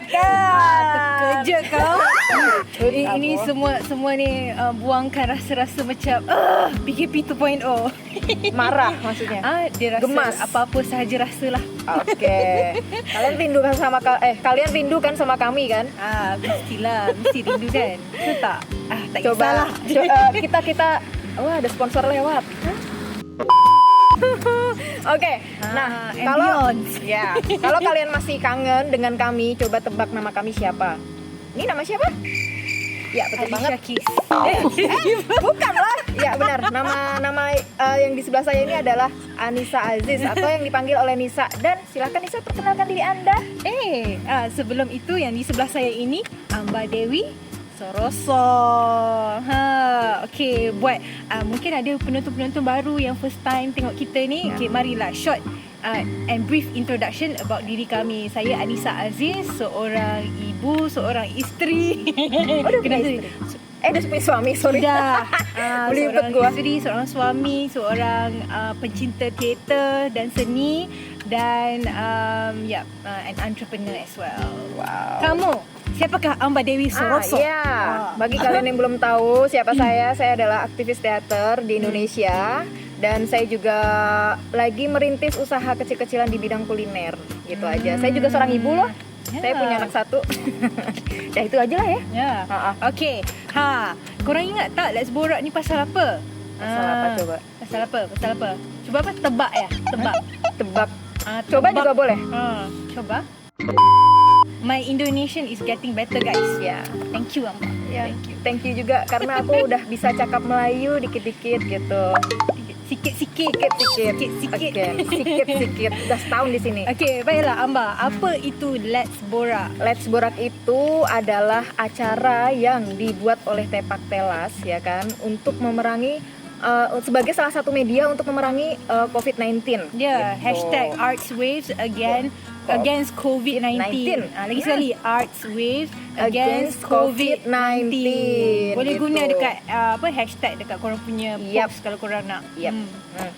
terkejut kan? Terkejut kau. Ini semua ni buangkan rasa-rasa macam PKP 2.0. Marah maksudnya. Dia rasa Gemas. apa-apa sahaja rasalah. Oke. Kalian rindukan sama kami kan? Mestilah, mesti rindu kan. Betul tak? Tak Coba kisahlah. kita wah ada sponsor lewat. Oke. Nah, kalau kalian masih kangen dengan kami, coba tebak nama kami siapa? Ini nama siapa? Ya, betul banget. Keys. Bukan lah. Ya, benar. Nama yang di sebelah saya ini adalah Anissa Aziz atau yang dipanggil oleh Nisa. Dan silakan Nisa perkenalkan diri Anda. Sebelum itu yang di sebelah saya ini Amba Dewi Soroso. Okay, buat mungkin ada penonton-penonton baru yang first time tengok kita ni. Okay, marilah short and brief introduction about diri kami. Saya Anissa Aziz, seorang ibu, seorang isteri. Dah punya suami, sorry. Dah. Melipet Seorang gua. isteri, seorang suami, seorang pencinta teater dan seni dan an entrepreneur as well. Wow. Kamu, siapakah Amba Dewi Soroso? Bagi kalian yang belum tahu siapa saya adalah aktivis teater di Indonesia dan saya juga lagi merintis usaha kecil-kecilan di bidang kuliner gitu aja. Saya juga seorang ibu loh. Saya punya anak 1. Dah itu aja lah ya. Okay. Korang ingat tak Let's Borak ni pasal apa? Pasal apa coba? Pasal apa? Coba apa? Tebak ya? Tebak. Coba tebak. juga boleh. Coba. My Indonesian is getting better, guys. Ya. Thank you, Amba. Ya. Thank you juga karena aku udah bisa cakap Melayu dikit-dikit gitu. Sikit-sikit. Sikit-sikit. Udah setahun di sini. Okay, baiklah Amba. Apa itu Let's Borak? Let's Borak itu adalah acara yang dibuat oleh Tepak Telas ya kan untuk memerangi sebagai salah satu media untuk memerangi COVID-19. Ya, gitu. #ArtsWaves against COVID-19. Lagi sekali, ArtsWaves against COVID-19. Boleh gitu. guna dekat hashtag dekat korang punya post kalau korang nak.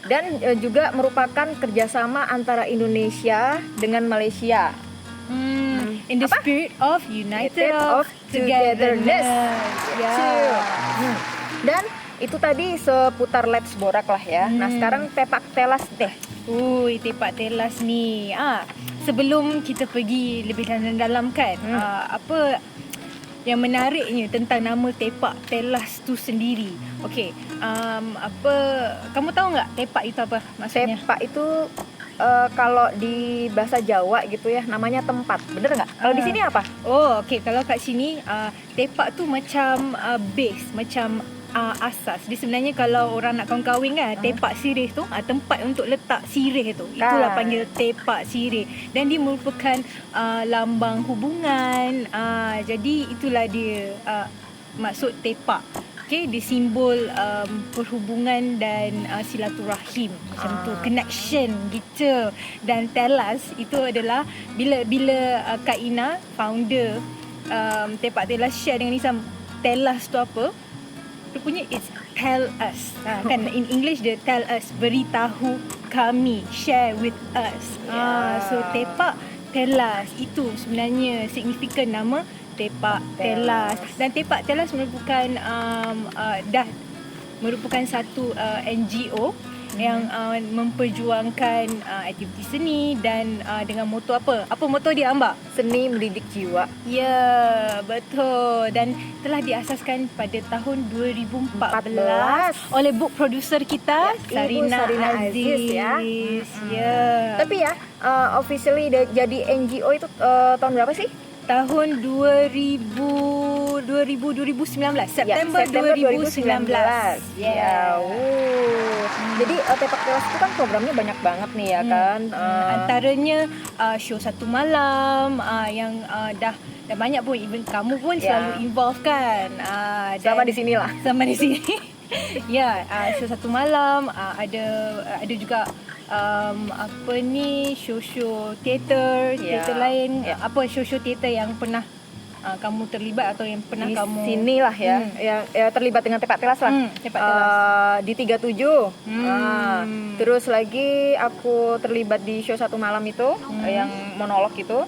Dan juga merupakan kerjasama antara Indonesia dengan Malaysia. In the spirit of United of Togetherness. Dan itu tadi seputar Let's Borak lah ya. Nah sekarang Tepak Telas deh. Tepak Telas ni. Sebelum kita pergi lebih dalam kan, apa yang menariknya tentang nama Tepak Telas tu sendiri. Okey, kamu tahu nggak Tepak itu apa maksudnya? Tepak itu kalau di bahasa Jawa gitu ya namanya tempat, bener nggak? Kalau di sini apa? Okey, kalau kat sini Tepak tu macam base, macam asas. Dia sebenarnya kalau orang nak kahwin kan, tepak sirih tu tempat untuk letak sirih tu. Itulah panggil tepak sirih. Dan dia merupakan lambang hubungan. Jadi itulah dia maksud tepak. Okay, dia simbol perhubungan dan silaturahim macam tu, connection gitu. Dan Telas itu adalah bila Kak Ina founder Tepak Telas share dengan Nisa Telas tu apa? Rupanya it's tell us. Kan in English dia tell us, beritahu kami, share with us. So Tepak Telas itu sebenarnya signifikan nama Tepak Telas. Dan Tepak Telas merupakan merupakan satu NGO yang memperjuangkan aktiviti seni dan dengan moto apa? Apa moto dia, Amba? Seni mendidik jiwa. Ya, betul. Dan telah diasaskan pada tahun 2014 oleh book producer kita, Sarina Aziz. Ya. Tapi ya, officially jadi NGO itu tahun berapa sih? Tahun 2019, September 2019. Ya. Jadi Tepak Telas itu kan programnya banyak banget nih ya kan. Antaranya show satu malam yang dah banyak pun, even kamu pun selalu involved kan. Sama di sini lah. Sama di sini. Ya, show satu malam, ada juga show teater lain, show teater yang pernah kamu terlibat atau yang pernah di kamu sinilah ya, ya terlibat dengan Tepak Telas lah. Tepak Telas. Di 37. Terus lagi aku terlibat di show satu malam itu yang monolog itu.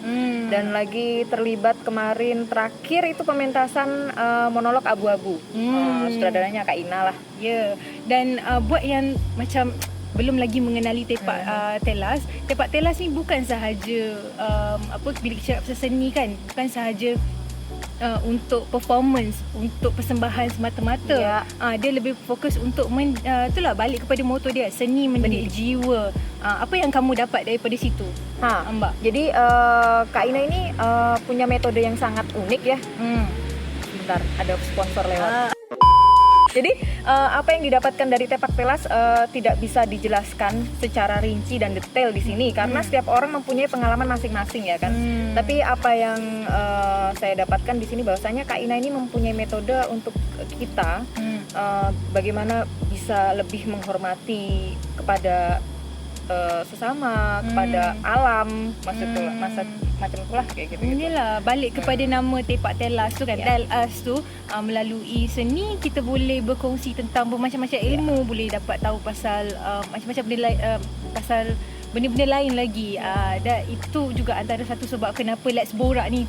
Dan lagi terlibat kemarin terakhir itu pementasan monolog abu-abu. Sutradaranya Kak Ina lah. Ya, dan buat yang macam belum lagi mengenali Tepak Telas. Tepak Telas ni bukan sahaja bila kita cakap pasal seni kan, bukan sahaja untuk performance, untuk persembahan semata-mata. Ya. Dia lebih fokus untuk itulah balik kepada moto dia, seni mendidik jiwa. Apa yang kamu dapat daripada situ? Mbak. Jadi Kak Ina ini punya metode yang sangat unik ya. Sebentar, ada sponsor lewat. Jadi apa yang didapatkan dari Tepak Telas tidak bisa dijelaskan secara rinci dan detail di sini karena setiap orang mempunyai pengalaman masing-masing ya kan. Tapi apa yang saya dapatkan di sini bahwasanya Kak Ina ini mempunyai metode untuk kita bagaimana bisa lebih menghormati kepada sesama, kepada alam, macam itulah kayak gitu. Inilah balik kepada nama Tepak Telas tu kan. Tell us tu melalui seni kita boleh berkongsi tentang bermacam-macam ilmu, boleh dapat tahu pasal macam-macam benda pasal benda-benda lain lagi. Dan itu juga antara satu sebab kenapa Let's Borak ni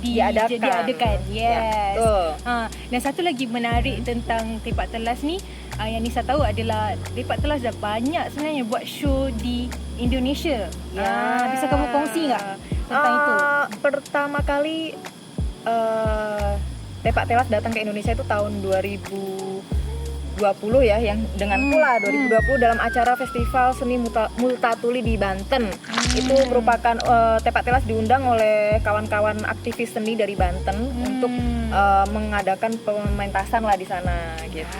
diadakan. Yes. Dan satu lagi menarik tentang Tepak Telas ni yang Nisa tahu adalah Tepak Telas dah banyak sebenarnya buat show di Indonesia. Bisa kamu kongsi tak tentang itu? Pertama kali Tepak Telas datang ke Indonesia itu tahun 2020 ya, yang dengan pula 2020 dalam acara Festival Seni Multatuli di Banten. Itu merupakan Tepak Telas diundang oleh kawan-kawan aktivis seni dari Banten untuk mengadakan pementasan lah di sana gitu.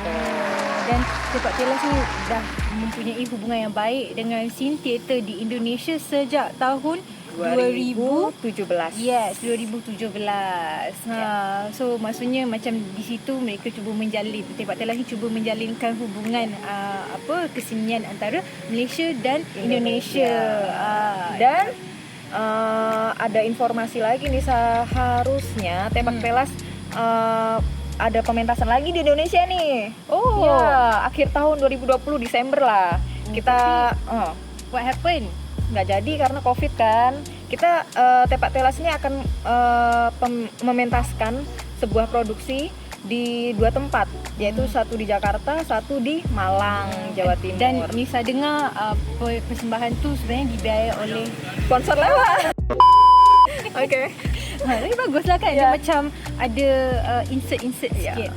Dan Tepak Telas ni dah mempunyai hubungan yang baik dengan scene teater di Indonesia sejak tahun 2017. Yes, 2017. So maksudnya macam di situ mereka cuba menjalin, Tepak Telas ni cuba menjalinkan hubungan kesenian antara Malaysia dan Indonesia. Dan ada informasi lagi nih, seharusnya Tepak Telas ada pementasan lagi di Indonesia nih. Ya, akhir tahun 2020 Desember lah. Kita what happened? Nggak jadi karena COVID kan. Kita Tepak Telas ini akan mementaskan sebuah produksi di 2 tempat, yaitu satu di Jakarta, satu di Malang, Jawa Timur. Dan Nisa dengar persembahan tu sebenarnya dibiayai oleh sponsor lewat. Oke. Tapi baguslah kan, dia macam ada insert sikit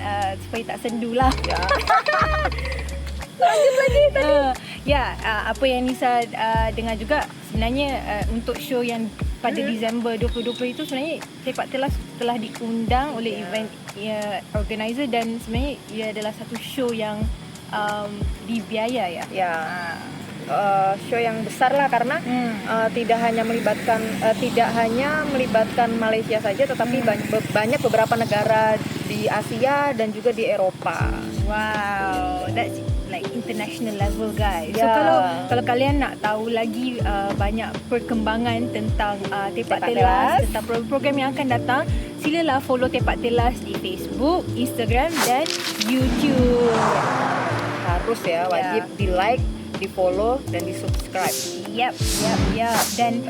supaya tak sendu lah. Lanjut lagi tadi. Apa yang Nisa dengar juga sebenarnya untuk show yang pada Disember 2020 itu sebenarnya Tepak Telas telah diundang oleh event organizer dan sebenarnya ia adalah satu show yang dibiaya ya. Show yang besar lah karena tidak hanya melibatkan Malaysia saja, tetapi banyak beberapa negara di Asia dan juga di Eropa. Wow, that's like international level guys. So kalau kalian nak tahu lagi banyak perkembangan tentang Tepak Telas, tentang program-program yang akan datang, silalah follow Tepak Telas di Facebook, Instagram dan YouTube. Harus ya, wajib di like, di follow dan di subscribe. Yep. Dan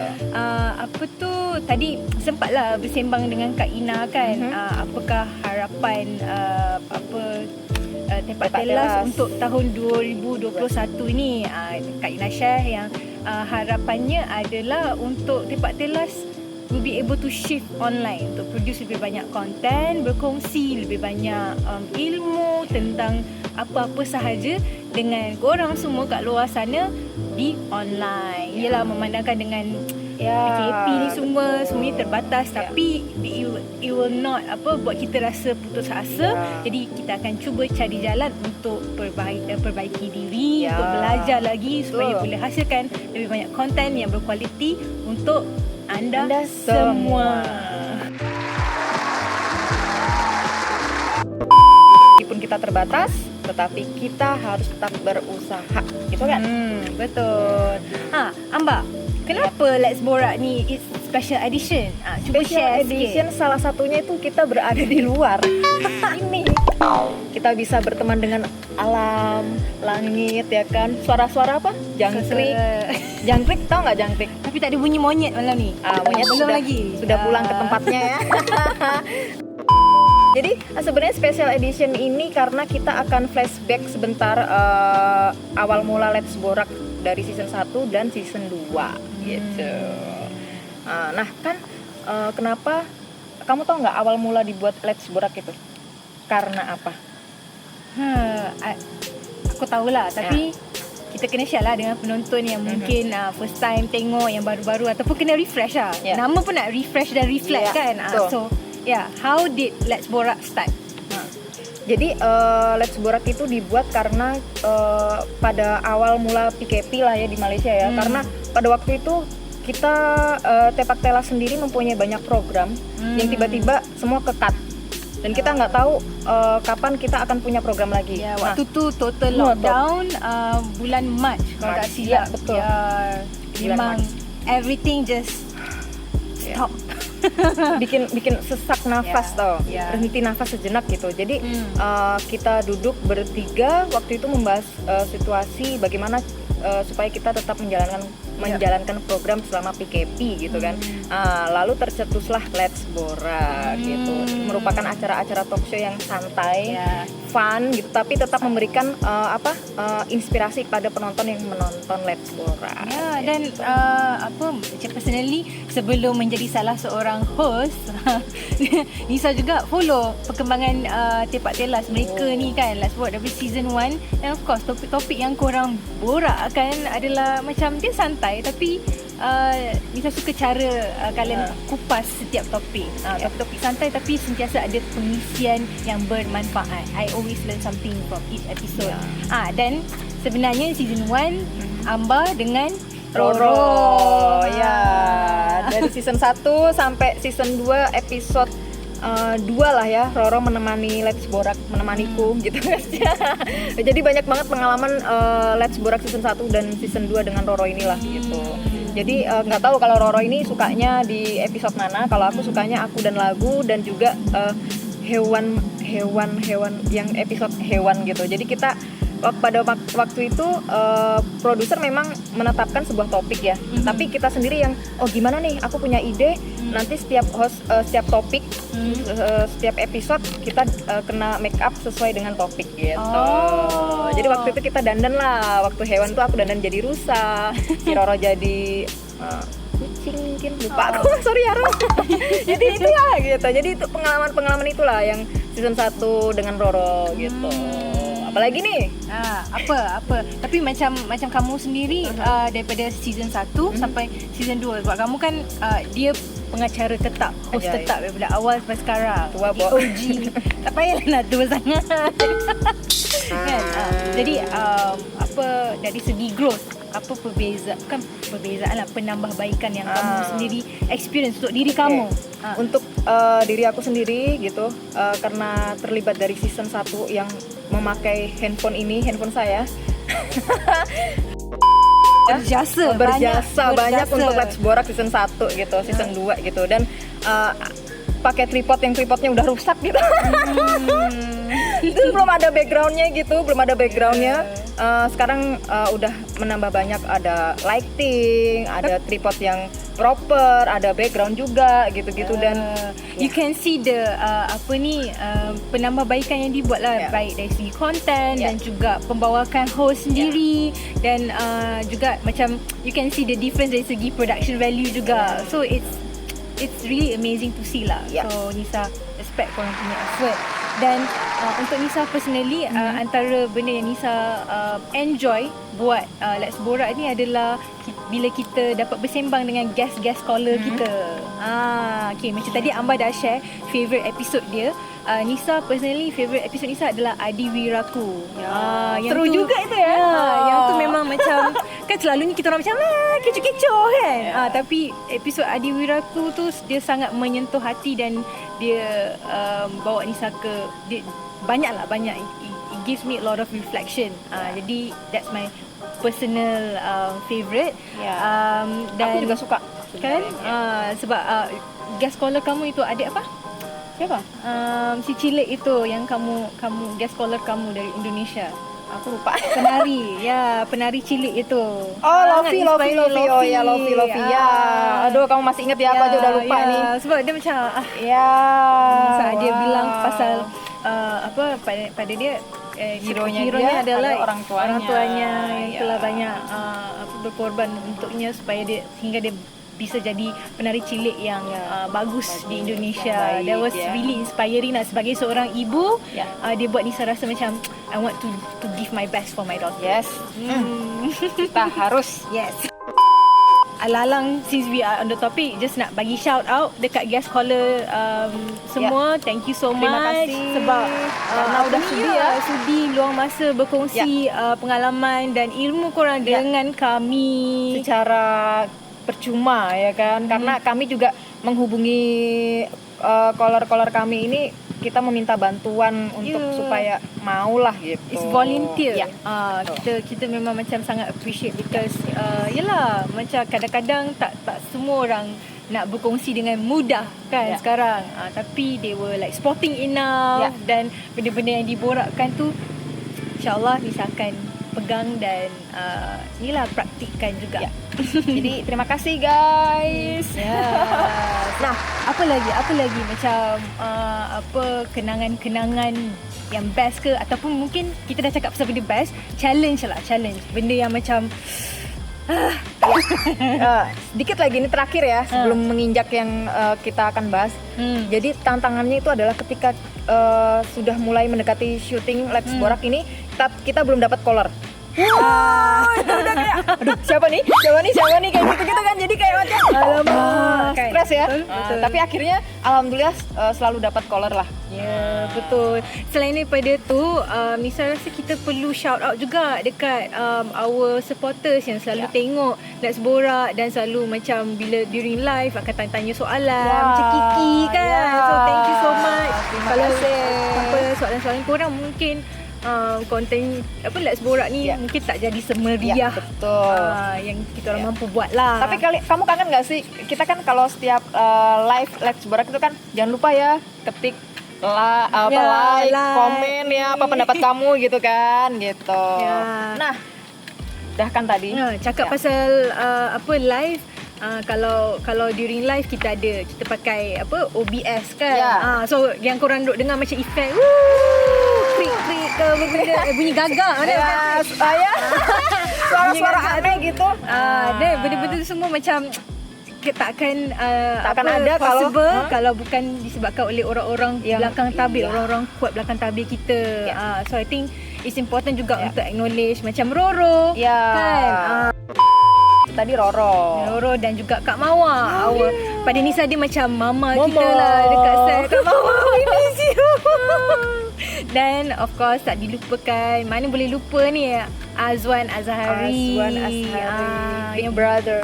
tadi sempatlah bersembang dengan Kak Ina kan. Apakah harapan Tepak Telas untuk tahun 2021 ini? Kak Ina share yang harapannya adalah untuk Tepak Telas will be able to shift online untuk produce lebih banyak konten, berkongsi lebih banyak ilmu tentang apa-apa sahaja dengan korang semua kat luar sana di online. Yelah, memandangkan dengan PKP ni semuanya terbatas, tapi it will not buat kita rasa putus asa. Jadi kita akan cuba cari jalan untuk perbaiki diri, untuk belajar lagi supaya boleh hasilkan lebih banyak konten yang berkualiti untuk anda semua. Meskipun kita terbatas, tetapi kita harus tetap berusaha, gitu kan? Betul. Amba, kenapa Let's Borak ni special edition. Cuba Special share edition sikit. salah satunya itu kita berada di luar. Ini kita bisa berteman dengan alam, langit ya kan. Suara-suara apa? Jangkrik. Jangkrik, tahu nggak jangkrik? Tapi tak ada bunyi monyet malam ni. Monyet Belum sudah, lagi. sudah pulang ke tempatnya ya. Jadi sebenarnya special edition ini karena kita akan flashback sebentar awal mula Let's Borak dari season 1 dan season 2 gitu. Nah kan kenapa kamu tahu nggak awal mula dibuat Let's Borak itu? Karena apa? Aku tahulah, tapi kita kena share lah dengan penonton yang mungkin first time tengok yang baru-baru ataupun kena refresh lah. Nama pun nak refresh dan reflect kan. So how did Let's Borak start? Jadi Let's Borak itu dibuat karena pada awal mula PKP lah ya di Malaysia ya. Karena pada waktu itu kita Tepak Tela sendiri mempunyai banyak program yang tiba-tiba semua ke-cut. Dan kita nggak tahu kapan kita akan punya program lagi. Ya, waktu tu total lockdown bulan Mac kalau tak silap. Betul. Memang everything just stop. bikin sesak nafas tau. Berhenti nafas sejenak gitu. Jadi kita duduk bertiga waktu itu membahas situasi bagaimana supaya kita tetap menjalankan program selama PKP gitu kan. Lalu tercetuslah Let's Borak gitu. Merupakan acara-acara talk show yang santai, fun gitu, tapi tetap memberikan inspirasi kepada penonton yang menonton Let's Borak. Dan macam personally sebelum menjadi salah seorang host, Nisa juga follow perkembangan Tepak Telas mereka ni kan, Let's Borak dari season 1. Dan of course topik-topik yang korang borak kan adalah macam dia santai, tapi Nisa suka cara kalian kupas setiap topik. Topik-topik santai tapi sentiasa ada pengisian yang bermanfaat. I always learn something from each episode. Dan sebenarnya season 1 Ambar dengan Roro. Dari season 1 sampai season 2 episode 2 lah ya, Roro menemani Let's Borak, menemaniku gitu guys. Jadi banyak banget pengalaman Let's Borak season 1 dan season 2 dengan Roro inilah gitu. Jadi nggak tahu kalau Roro ini sukanya di episode mana. Kalau aku sukanya aku dan lagu dan juga hewan yang episode hewan gitu. Jadi kita pada waktu itu produser memang menetapkan sebuah topik ya. Tapi kita sendiri yang gimana nih? Aku punya ide. Nanti setiap host setiap topik setiap episode kita kena make up sesuai dengan topik gitu. Jadi waktu itu kita dandan lah. Waktu hewan tuh aku dandan jadi rusa, si Roro jadi kucing mungkin, lupa aku, sorry ya Ro. Jadi itulah gitu. Jadi itu pengalaman itulah yang season 1 dengan Roro gitu. Apalagi nih? Apa? Tapi macam kamu sendiri daripada season 1 sampai season 2, sebab kamu kan dia pengacara tetap, host tetap daripada awal sampai sekarang. Tua OG. Tak payahlah nak tua sangat. Kan? Jadi apa dari segi growth, apa perbezaan lah, penambahbaikan yang kamu sendiri experience untuk diri kamu? Untuk diri aku sendiri gitu, karena terlibat dari season 1 yang memakai handphone saya. Berjasa banyak untuk Let's Borak season 1 gitu, season 2 gitu, dan pakai tripodnya udah rusak gitu. Itu belum ada backgroundnya. Sekarang udah menambah banyak, ada lighting, ada tripod yang proper, ada background juga gitu-gitu, dan you can see the penambahbaikan yang dibuat lah, baik dari segi content dan juga pembawakan host sendiri, dan juga macam you can see the difference dari segi production value juga. So it's really amazing to see lah. So Nisa respect korang punya effort. Dan untuk Nisa personally, antara benda yang Nisa enjoy buat Let's Borak ni adalah bila kita dapat bersembang dengan guest scholar kita. Okay, macam tadi Ambar dah share favourite episode dia. Nisa personally favourite episode Nisa adalah Adi Wiraku. Seru juga itu ya. Yang tu memang macam kan selalunya kita orang macam kecoh-kecoh kan. Tapi episod Adi Wiraku tu dia sangat menyentuh hati, dan dia bawa Nisa ke banyak. It gives me a lot of reflection. Jadi that's my personal favourite. Dan aku juga suka Kan? sebenarnya. Sebab guest scholar kamu itu adik apa? Siapa? Si cilik itu yang kamu guest scholar kamu dari Indonesia. Aku lupa. Penari, ya, penari cilik itu. Oh, Sangat Lofi. inspiring, Oh ya, Lofi. Ya. Aduh, kamu masih inget ya? Aku aja udah lupa nih. Sebab dia macam Ya. saat dia wow. bilang pasal pada dia Hero-nya hero-nya dia adalah orang tuanya. yang Ya. telah banyak berkorban untuknya supaya dia sehingga dia bisa jadi penari cilik yang bagus di Indonesia. Baik, That was ya. really inspiring lah sebagai seorang ibu. Ya. Dia buat Nisa rasa macam I want to give my best for my daughter. Yes. Kita harus. Yes. Alalang, since we are on the topic, just nak bagi shout out dekat guest caller semua. Thank you so Terima much kasih. sebab Karena udah sudi ya. sudi luang masa berkongsi pengalaman dan ilmu korang dengan kami. Secara percuma ya kan, karena kami juga menghubungi caller-caller kami ini, kita meminta bantuan untuk supaya maulah gitu. It's volunteer. Ya. Kita memang macam sangat appreciate because yelah macam kadang-kadang tak semua orang nak berkongsi dengan mudah kan sekarang. Tapi they were like sporting enough dan benda-benda yang diborakkan tu insya-Allah Nisa akan pegang dan yelah praktikkan juga. Jadi terima kasih guys. Nah, apa lagi macam kenangan-kenangan yang best ke, ataupun mungkin kita dah cakap pasal benda best, challenge. Benda yang macam Sedikit lagi ini terakhir ya sebelum menginjak yang kita akan bahas. Jadi tantangannya itu adalah ketika sudah mulai mendekati syuting Let's Borak ini, kita belum dapat caller. Itu udah kayak aduh siapa nih kayak gitu kan, jadi kayak macam stres ya. Betul. Tapi akhirnya alhamdulillah selalu dapat caller lah. Ya, betul. Selain daripada tu, Nisa rasa kita perlu shout out juga dekat our supporters yang selalu tengok Let's Borak dan selalu macam bila during live akan tanya-tanya soalan macam Kiki kan. So thank you so much. Kalau apa soalan-soalan korang mungkin konten Let's Borak ni mungkin tak jadi semeriah betul. yang kita orang mampu buat lah. Tapi kamu kangen gak sih? Kita kan kalau setiap live Let's Borak itu kan jangan lupa ya ketik like, komen ya apa pendapat kamu gitu kan gitu. Nah, dah kan tadi. Cakap pasal live. Kalau during live kita pakai OBS kan. So yang korang duk dengar macam effect krik ke benda bunyi gagak ada suara-suara aneh gitu. Dan benda-benda tu semua macam takkan ada kalau bukan disebabkan oleh orang-orang belakang tabir, orang-orang kuat belakang tabir kita. So I think it's important juga untuk acknowledge macam Roro kan. Tadi Roro dan juga Kak Mawar. Pada Nisa dia macam mama kita lah dekat set. Kak Mawar ini dan of course tak dilupakan, mana boleh lupa ni, Azwan Azhari. Big brother.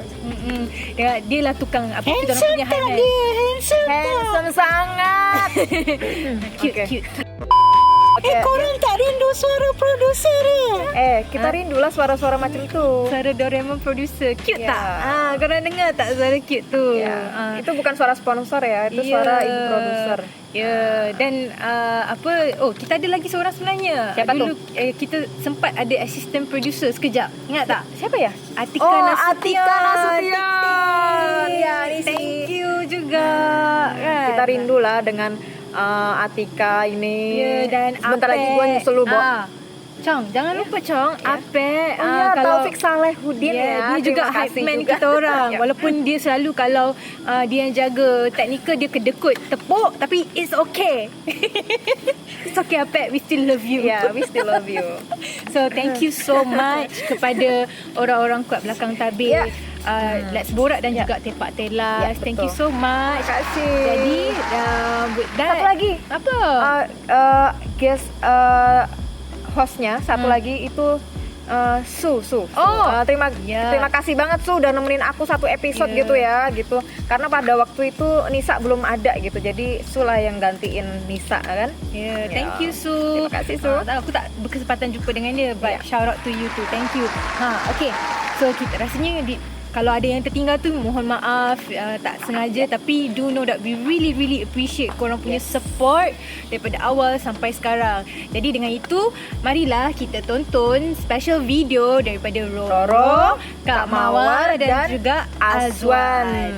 Dia lah tukang kita orang punya highlight. Handsome sangat. Cute. Korang tak rindu suara produser kita rindulah suara-suara macam tu. Suara Doraemon producer. Cute tak? Korang dengar tak suara cute tu? Itu bukan suara sponsor ya, itu suara ibu produser. Dan kita ada lagi seorang sebenarnya. Siapa dulu, tu? Kita sempat ada assistant producer sekejap. Ingat tak? Siapa ya? Atika Nasution. Ya, thank you juga kan? Kita rindulah dengan Atika ini. Dan sebentar lagi gue nyusul lu, Bo. Chong, jangan lupa Chong, Apek. Kalau Taufik Salehuddin dia juga hype man kita orang. Walaupun dia selalu kalau dia yang jaga teknikal, dia kedekut tepuk, tapi it's okay. It's okay Apek, we still love you. We still love you. So thank you so much kepada orang-orang kuat belakang tabir. Let's Borak dan juga Tepak Telas. Thank you so much. Terima kasih. Jadi satu lagi. Apa? Guest hostnya satu lagi itu Su. Terima kasih banget Su udah nemenin aku satu episode gitu ya gitu. Karena pada waktu itu Nisa belum ada gitu. Jadi Su lah yang gantiin Nisa kan. Thank you Su. Terima kasih Su. Aku tak berkesempatan jumpa dengan dia, but shout out to you too. Thank you. Okay. So kita rasanya kalau ada yang tertinggal tu mohon maaf, tak sengaja, tapi do know that we really appreciate korang punya support daripada awal sampai sekarang. Jadi dengan itu, marilah kita tonton special video daripada Roro, Kak Mawar dan juga Azwan.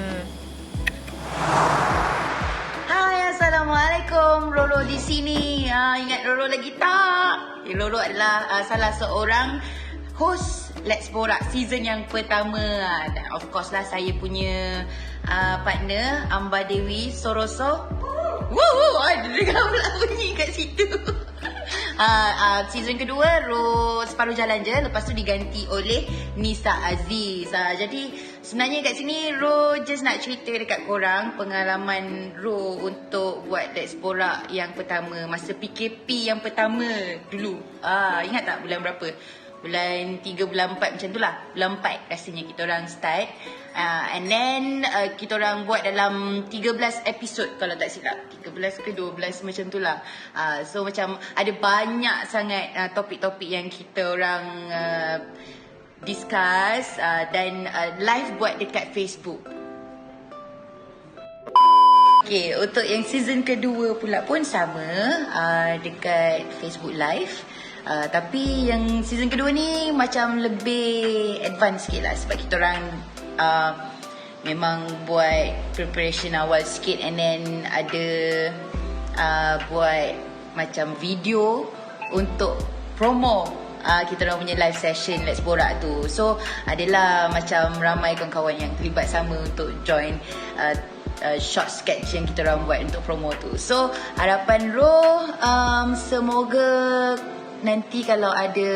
Hai, Assalamualaikum. Roro di sini. Ingat Roro lagi tak? Roro adalah salah seorang host Let's Borak season yang pertama. Dan of course lah saya punya partner Amba Dewi Soroso. Woo, ada dengar pula bunyi kat situ. Season kedua Ro separuh jalan je, lepas tu diganti oleh Nisa Aziz. Jadi sebenarnya kat sini Ro just nak cerita dekat korang pengalaman Ro untuk buat Let's Borak yang pertama, masa PKP yang pertama dulu. Ingat tak bulan berapa? Bulan 3, bulan 4 macam tu lah. Bulan 4 rasanya kita orang start. And then kita orang buat dalam 13 episod kalau tak silap. 13 ke 12 macam tu lah. So macam ada banyak sangat topik-topik yang kita orang discuss dan live buat dekat Facebook. Okay, untuk yang season kedua pula pun sama, dekat Facebook Live. Tapi yang season kedua ni macam lebih advance sikit lah, sebab kita orang memang buat preparation awal sikit, and then ada buat macam video untuk promo kita orang punya live session Let's Borak tu. So adalah macam ramai kawan-kawan yang terlibat sama untuk join short sketch yang kita orang buat untuk promo tu. So harapan Ro semoga nanti kalau ada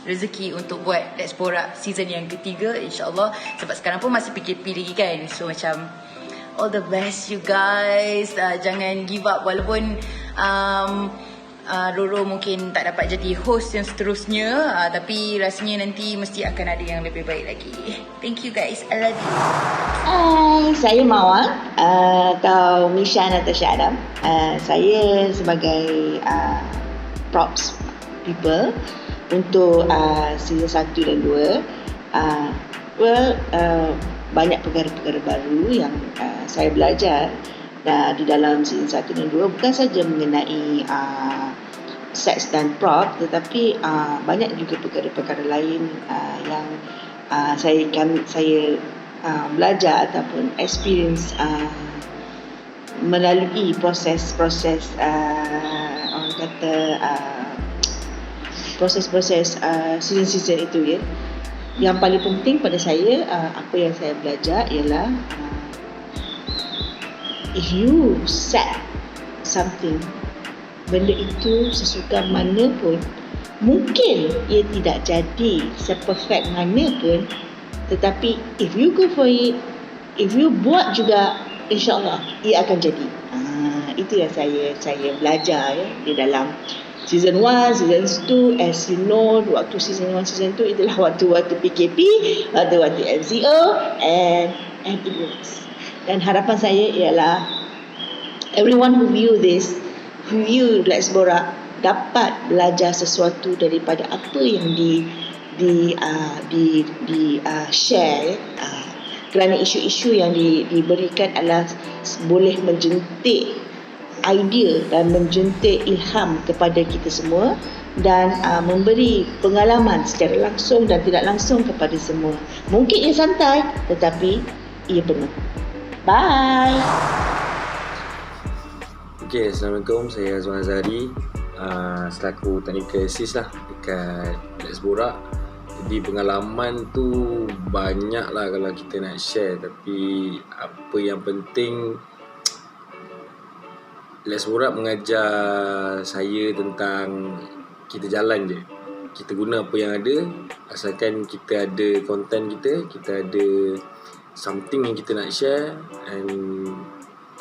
rezeki untuk buat Let's Borak season yang ketiga, insyaAllah. Sebab sekarang pun masih PKP lagi kan. So macam all the best you guys. Jangan give up walaupun Roro mungkin tak dapat jadi host yang seterusnya, tapi rasanya nanti mesti akan ada yang lebih baik lagi. Thank you guys, I love you. Hai, saya Mawar atau Misha Natasha Adam. Saya sebagai props people untuk season 1 dan 2. Banyak perkara-perkara baru yang saya belajar di dalam season 1 dan 2, bukan saja mengenai sets dan prop, tetapi banyak juga perkara-perkara lain yang saya belajar ataupun experience melalui proses-proses orang kata proses-proses season-season itu ya. Yang paling penting pada saya, apa yang saya belajar ialah if you set something, benda itu sesuka mana pun, mungkin ia tidak jadi seperfect mana pun, tetapi if you go for it, if you buat juga, insyaAllah ia akan jadi. Itu yang saya belajar ya, di dalam season 1, season 2. As you know, waktu season 1, season 2 itulah waktu-waktu PKP, waktu-waktu MCO, and it works. Dan harapan saya ialah everyone who view Let's Borak dapat belajar sesuatu daripada apa yang share. Kerana isu-isu yang diberikan adalah boleh menjentik idea dan menjentik ilham kepada kita semua, dan memberi pengalaman secara langsung dan tidak langsung kepada semua. Mungkin ia santai, tetapi ia penuh. Bye. Okay, Assalamualaikum. Saya Azwan Azhari, selaku technical assist lah dekat Let's Borak. Jadi pengalaman tu banyak lah kalau kita nak share, tapi apa yang penting, Let's Borak mengajar saya tentang kita jalan je. Kita guna apa yang ada, asalkan kita ada content kita ada something yang kita nak share, and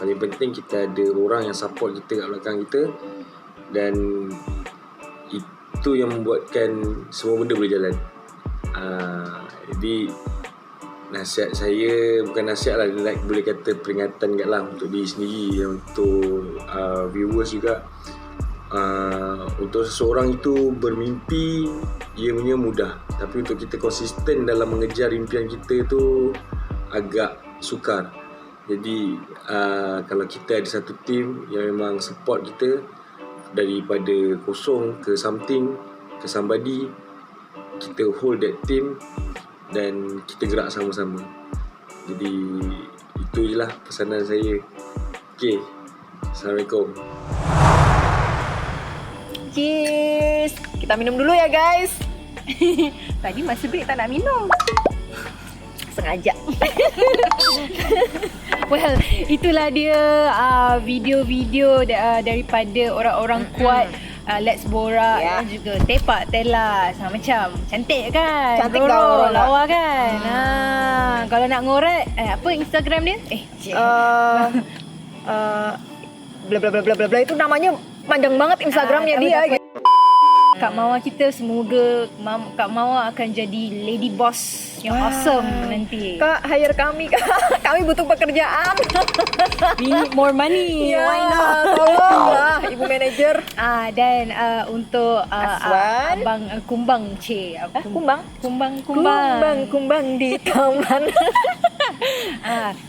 paling penting kita ada orang yang support kita kat belakang kita, dan itu yang membuatkan semua benda boleh jalan. Jadi nasihat saya, bukan nasihat lah, boleh kata peringatan kat lah untuk diri sendiri, untuk viewers juga. Untuk seseorang itu bermimpi, ianya mudah. Tapi untuk kita konsisten dalam mengejar impian kita tu agak sukar. Jadi kalau kita ada satu team yang memang support kita daripada kosong ke something, ke somebody, kita hold that team dan kita gerak sama-sama. Jadi itu je lah pesanan saya. Okay, Assalamualaikum. Cheers. Kita minum dulu ya guys. Tadi masa break tak nak minum. Sengaja. Well, itulah dia video-video daripada orang-orang kuat Let's Borak Ya. dan juga Tepak Telas. Macam cantik kan? Cantik Roro, tau, Roro. lawa kan? Kalau nak ngorat, apa Instagram dia? Bla bla bla bla bla bla itu namanya panjang banget Instagramnya dia. Kak Mawar kita semoga Kak Mawar akan jadi lady boss yang awesome nanti. Kak, hire kami Kak. Kami butuh pekerjaan. We need more money. Ya, Why not? tolonglah Ibu manajer. Dan untuk Aswan. Abang Kumbang Kumbang? Kumbang di taman.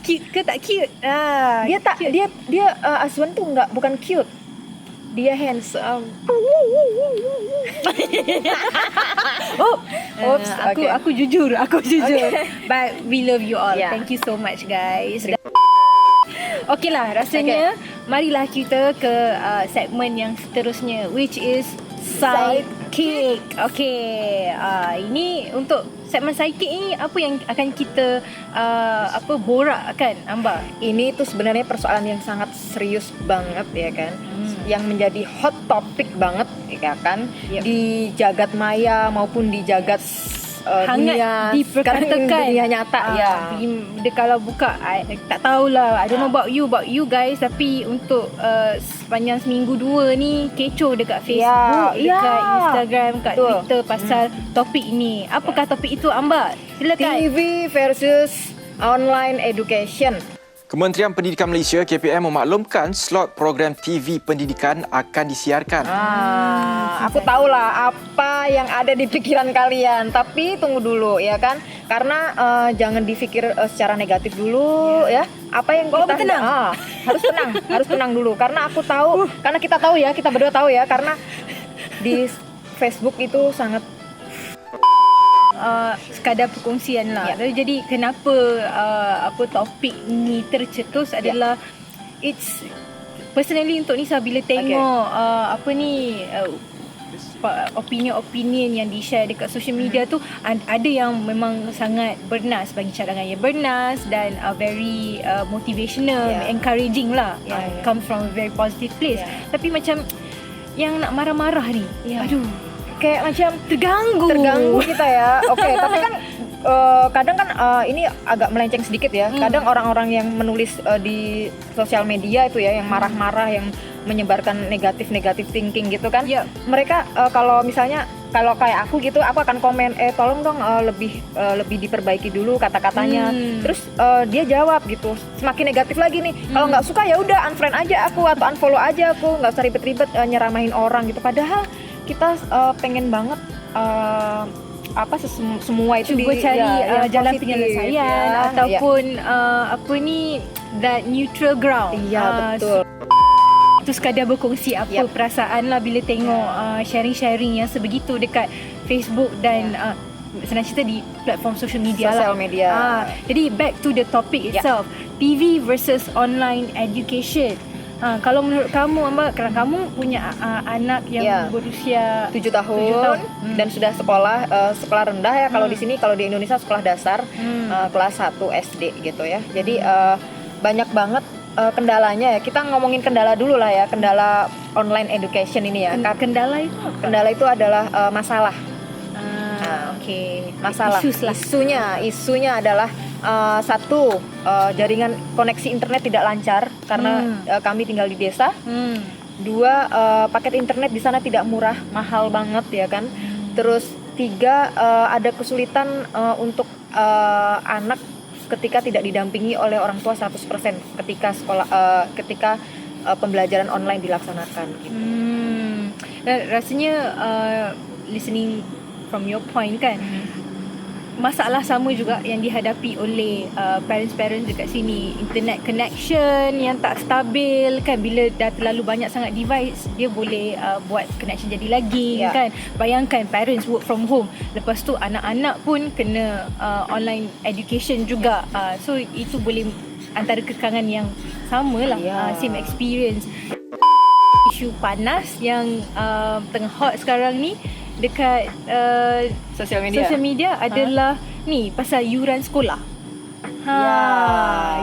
cute ke tak cute? Dia tak cute. dia Aswan tuh bukan cute. Dia handsome. Oops, Aku jujur. Okay. But we love you all. Yeah. Thank you so much guys. Okay lah, rasanya marilah kita ke segmen yang seterusnya, which is Sidekick. Okay, ini untuk segmen Sidekick ini apa yang akan kita borakkan, Amba? Ini tuh sebenarnya persoalan yang sangat serius banget ya kan, yang menjadi hot topic banget ya kan, Yep. di jagat maya maupun di jagat Hangat dunia sekarang, diperkatakan dunia nyata ya. Dia kalau buka tak tahulah, I don't know about you guys, tapi untuk sepanjang seminggu 2 ni kecoh dekat Facebook, dekat Instagram, kat Betul. Twitter pasal topik ni. Apakah topik itu, Amba? Silakan. TV versus online education. Kementerian Pendidikan Malaysia KPM memaklumkan slot program TV pendidikan akan disiarkan. Aku tahulah apa yang ada di pikiran kalian, tapi tunggu dulu ya kan, karena jangan dipikir secara negatif dulu ya. Apa yang kita tenang. harus tenang dulu, karena aku tahu, karena kita tahu ya, kita berdua tahu ya, karena di Facebook itu sangat sekadar perkongsian lah. Jadi kenapa topik ni tercetus adalah it's personally untuk Nisa bila tengok opinion yang di-share dekat social media tu, ada yang memang sangat bernas, bagi cadangan yang bernas dan very motivational, encouraging lah, come from a very positive place. Tapi macam yang nak marah-marah ni, aduh, kayak macam terganggu kita ya. Oke, tapi kan kadang kan ini agak melenceng sedikit ya. Kadang orang-orang yang menulis di sosial media itu ya, yang marah-marah, yang menyebarkan negatif thinking gitu kan. Mereka kalau misalnya kalau kayak aku gitu, aku akan komen tolong dong lebih diperbaiki dulu kata-katanya. Terus dia jawab gitu, semakin negatif lagi nih. Kalau nggak suka ya udah unfriend aja aku atau unfollow aja aku, nggak usah ribet-ribet nyeramahin orang gitu. Padahal kita pengen banget semua itu cuba cari yang jalan positif, penyelesaian ataupun that neutral ground. Betul. Itu sekadar berkongsi perasaan lah bila tengok sharing-sharing yang sebegitu dekat Facebook dan senang cerita di platform social media. Jadi back to the topic itself, TV versus online education. Kalau menurut kamu, Amba, kalau kamu punya anak yang berusia 7 tahun dan sudah sekolah rendah ya, kalau di sini, kalau di Indonesia sekolah dasar kelas 1 SD gitu ya. Jadi banyak banget kendalanya ya. Kita ngomongin kendala dulu lah ya, kendala online education ini ya. Kendala itu apa? Kendala itu adalah masalah. Masalah. Isunya adalah satu, jaringan koneksi internet tidak lancar karena kami tinggal di desa. 2, paket internet di sana tidak murah, mahal banget ya kan. Terus 3, ada kesulitan untuk anak ketika tidak didampingi oleh orang tua 100% ketika pembelajaran online dilaksanakan gitu. Rasanya listening from your point kan, masalah sama juga yang dihadapi oleh parents-parents dekat sini. Internet connection yang tak stabil kan, bila dah terlalu banyak sangat device, dia boleh buat connection jadi lagi kan. Bayangkan parents work from home, lepas tu anak-anak pun kena online education juga. So itu boleh antara kekangan yang sama lah, same experience. Isu panas yang tengah hot sekarang ni dekat social media adalah ni pasal yuran sekolah.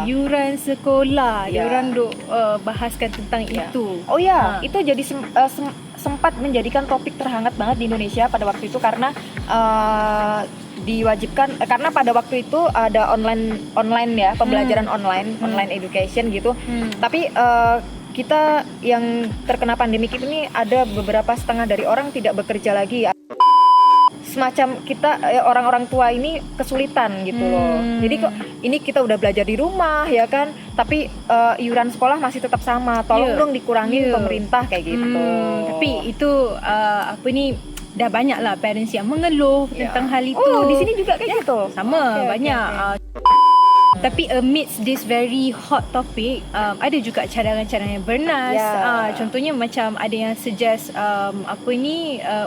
Yuran sekolah. Diorang duk bahaskan tentang itu. Oh ya, itu jadi sempat menjadikan topik terhangat banget di Indonesia pada waktu itu karena diwajibkan, karena pada waktu itu ada online ya, pembelajaran online education gitu. Tapi kita yang terkena pandemik ini ada beberapa setengah dari orang tidak bekerja lagi. Semacam kita orang-orang tua ini kesulitan gitu loh. Jadi kok ini kita udah belajar di rumah ya kan, tapi iuran sekolah masih tetap sama. Tolong dong dikurangin pemerintah kayak gitu. Tapi itu dah banyak lah parents yang mengeluh tentang hal itu. Oh, di sini juga kayak gitu. Sama, banyak. Tapi amidst this very hot topic, ada juga cadangan-cadangan yang bernas. Contohnya macam ada yang suggest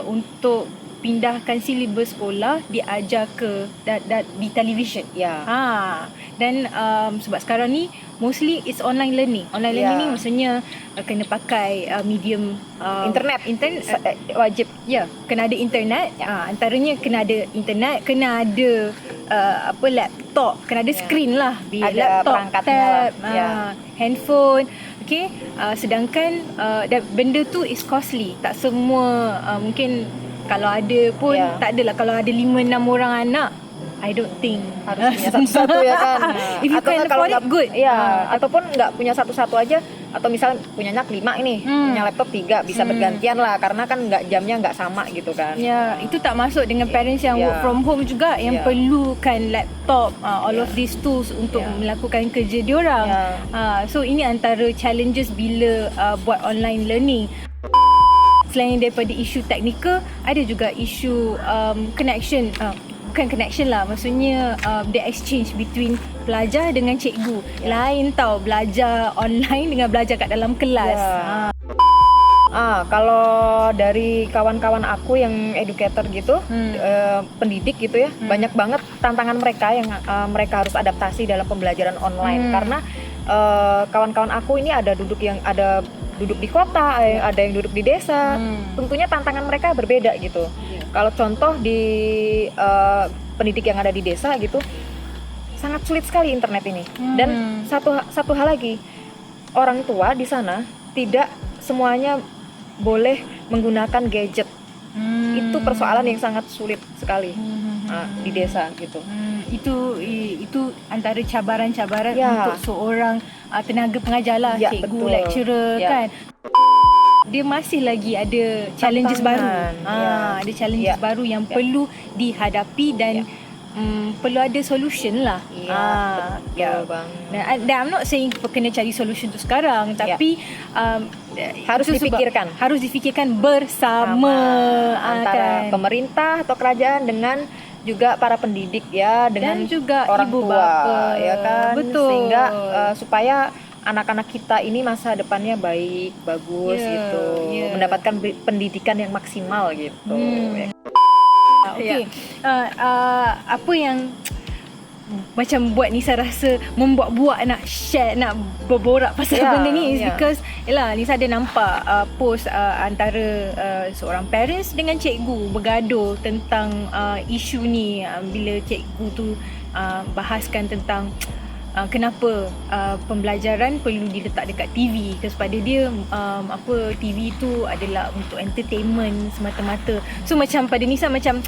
untuk pindahkan silibus sekolah diajar ke di television. Dan sebab sekarang ni mostly it's online learning. Online learning ni maksudnya kena pakai medium internet wajib. Kena ada internet. Antaranya kena ada internet, kena ada laptop, kena ada screen lah, ada laptop, tab, handphone. Okay, sedangkan benda tu is costly. Tak semua mungkin kalau ada pun tak adalah. Kalau ada 5-6 orang anak, I don't think harus punya satu-satu ya kan. If you can afford it, good. Ataupun nggak punya satu-satu aja, atau misalnya punyanya 5 ini, punya laptop 3, bisa bergantian lah, karena kan jamnya nggak sama gitu kan. Itu tak masuk dengan parents yang work from home juga, yang perlukan laptop, all of these tools untuk melakukan kerja diorang. So ini antara challenges bila buat online learning. Selain daripada isu teknikal, ada juga isu connection. Bukan connection lah, maksudnya the exchange between pelajar dengan cikgu. Lain tau belajar online dengan belajar kat dalam kelas. Kalau dari kawan-kawan aku yang educator gitu, pendidik gitu ya, banyak banget tantangan mereka yang mereka harus adaptasi dalam pembelajaran online. Karena kawan-kawan aku ini ada duduk di kota, ada yang duduk di desa. Tentunya tantangan mereka berbeda gitu. Kalau contoh di pendidik yang ada di desa gitu, sangat sulit sekali internet ini. Dan satu hal lagi, orang tua di sana tidak semuanya boleh menggunakan gadget. Itu persoalan yang sangat sulit sekali di desa gitu. Itu antara cabaran-cabaran untuk seorang tenaga pengajar lah, cikgu, lecturer kan. Dia masih lagi ada challenges baru. Ada challenges baru yang perlu dihadapi dan perlu ada solution lah. Betul banget. Dan I'm not saying kena cari solution tu sekarang, tapi harus difikirkan bersama antara pemerintah atau kerajaan dengan juga para pendidik ya, dengan dan juga orang ibu tua bapa ya kan. Betul. Sehingga supaya anak-anak kita ini masa depannya baik, bagus gitu, mendapatkan pendidikan yang maksimal gitu. Okay. Apa yang macam buat Nisa rasa membuat-buat nak share, nak berborak pasal benda ni is because Nisa ada nampak post antara seorang parents dengan cikgu bergaduh tentang isu ni, bila cikgu tu bahaskan tentang kenapa pembelajaran perlu diletak dekat TV. Kerana pada dia TV tu adalah untuk entertainment semata-mata. So macam pada Nisa macam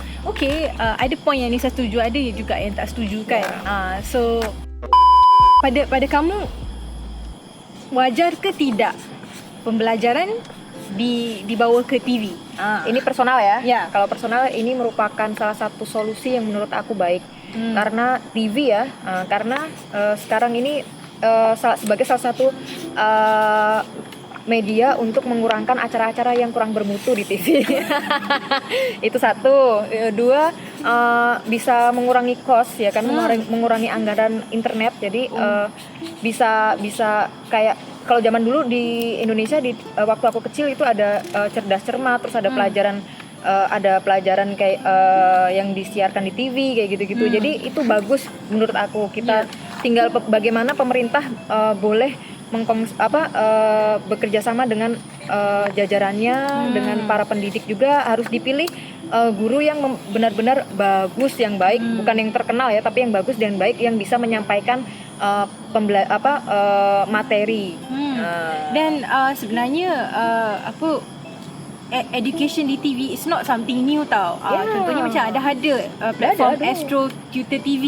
ada point yang Nisa setuju, ada juga yang tak setuju kan. So pada kamu, wajar ke tidak pembelajaran dibawa ke TV? Ini personal ya. Kalau personal, ini merupakan salah satu solusi yang menurut aku baik. Karena TV karena sekarang ini sebagai salah satu media untuk mengurangkan acara-acara yang kurang bermutu di TV. Itu satu. Dua, bisa mengurangi cost ya kan, mengurangi anggaran internet. Jadi bisa kayak kalau zaman dulu di Indonesia waktu aku kecil itu ada cerdas cermat, terus ada pelajaran kayak yang disiarkan di TV kayak gitu-gitu. Jadi itu bagus menurut aku. Kita tinggal bagaimana pemerintah boleh bekerja sama dengan jajarannya, dengan para pendidik juga harus dipilih guru yang benar-benar bagus, yang baik, bukan yang terkenal ya, tapi yang bagus dan baik, yang bisa menyampaikan materi. Dan sebenarnya education di TV is not something new tau. Contohnya macam ada platform Astro Tutor TV.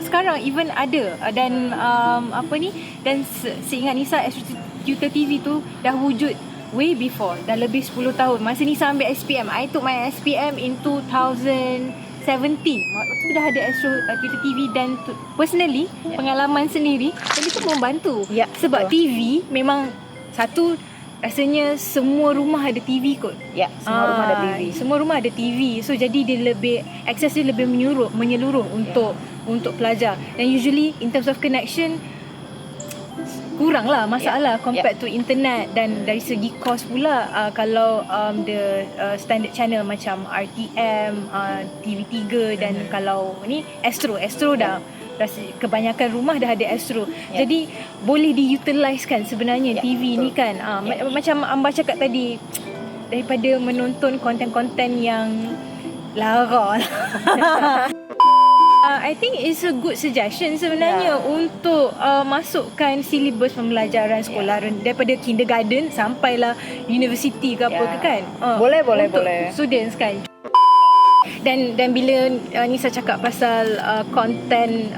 Sekarang even ada. Dan dan seingat Nisa, Astro Tutor TV tu dah wujud way before, dah lebih 10 tahun. Masa Nisa ambil SPM, I took my SPM in 2017. Waktu tu dah ada Astro Tutor TV dan personally pengalaman sendiri, dan itu membantu. Sebab TV memang satu, rasanya semua rumah ada TV kot. Ya, semua rumah ada TV. Semua rumah ada TV. So jadi dia lebih, akses dia lebih menyeluruh untuk pelajar. Dan usually in terms of connection kurang lah masalah compared to internet. Dan dari segi cost pula, kalau the standard channel macam RTM, TV3 dan kalau ni Astro dah kebanyakan rumah dah ada Astro. Jadi boleh diutilisekan sebenarnya TV ni kan. Macam Amba cakap tadi, daripada menonton konten-konten yang lara. I think it's a good suggestion sebenarnya untuk masukkan silibus pembelajaran sekolah daripada kindergarten sampailah universiti ke apa ke kan. Boleh. Students kan. Dan bila Nisa cakap pasal konten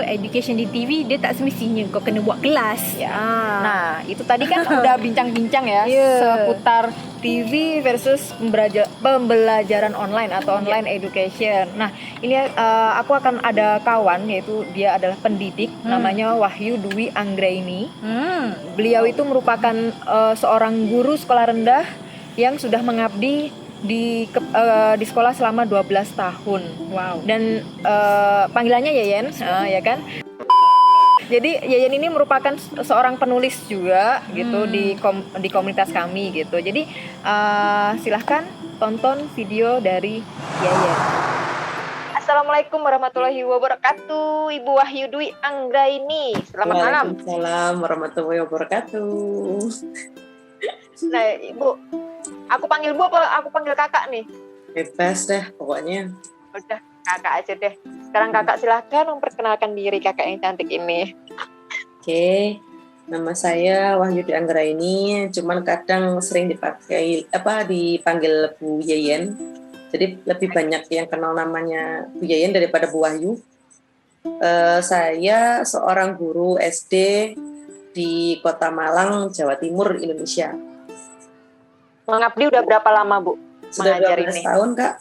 education di TV, dia tak semestinya kau kena buat kelas. Nah, itu tadi kan udah bincang-bincang ya seputar TV versus pembelajaran online atau online education. Nah, ini aku akan ada kawan, yaitu dia adalah pendidik, namanya Wahyu Dwi Anggraini. Beliau itu merupakan seorang guru sekolah rendah yang sudah mengabdi di sekolah selama 12 tahun. Wow. Dan panggilannya Yeyen, ya kan? Jadi Yeyen ini merupakan seorang penulis juga gitu di komunitas kami gitu. Jadi silahkan tonton video dari Yeyen. Assalamualaikum warahmatullahi wabarakatuh, Ibu Wahyu Dwi Anggraini. Selamat malam. Waalaikumsalam warahmatullahi wabarakatuh. Nah, Ibu, aku panggil Bu apa aku panggil Kakak nih? Bebas deh pokoknya. Udah, Kakak aja deh. Sekarang Kakak silahkan memperkenalkan diri Kakak yang cantik ini. Oke, nama saya Wahyu Dwi Anggraini, cuman kadang sering dipanggil Bu Yeyen. Jadi lebih banyak yang kenal namanya Bu Yeyen daripada Bu Wahyu. Saya seorang guru SD di Kota Malang, Jawa Timur, Indonesia. Mengabdi udah berapa lama, Bu? Sudah mengajar 12 ini? tahun, Kak.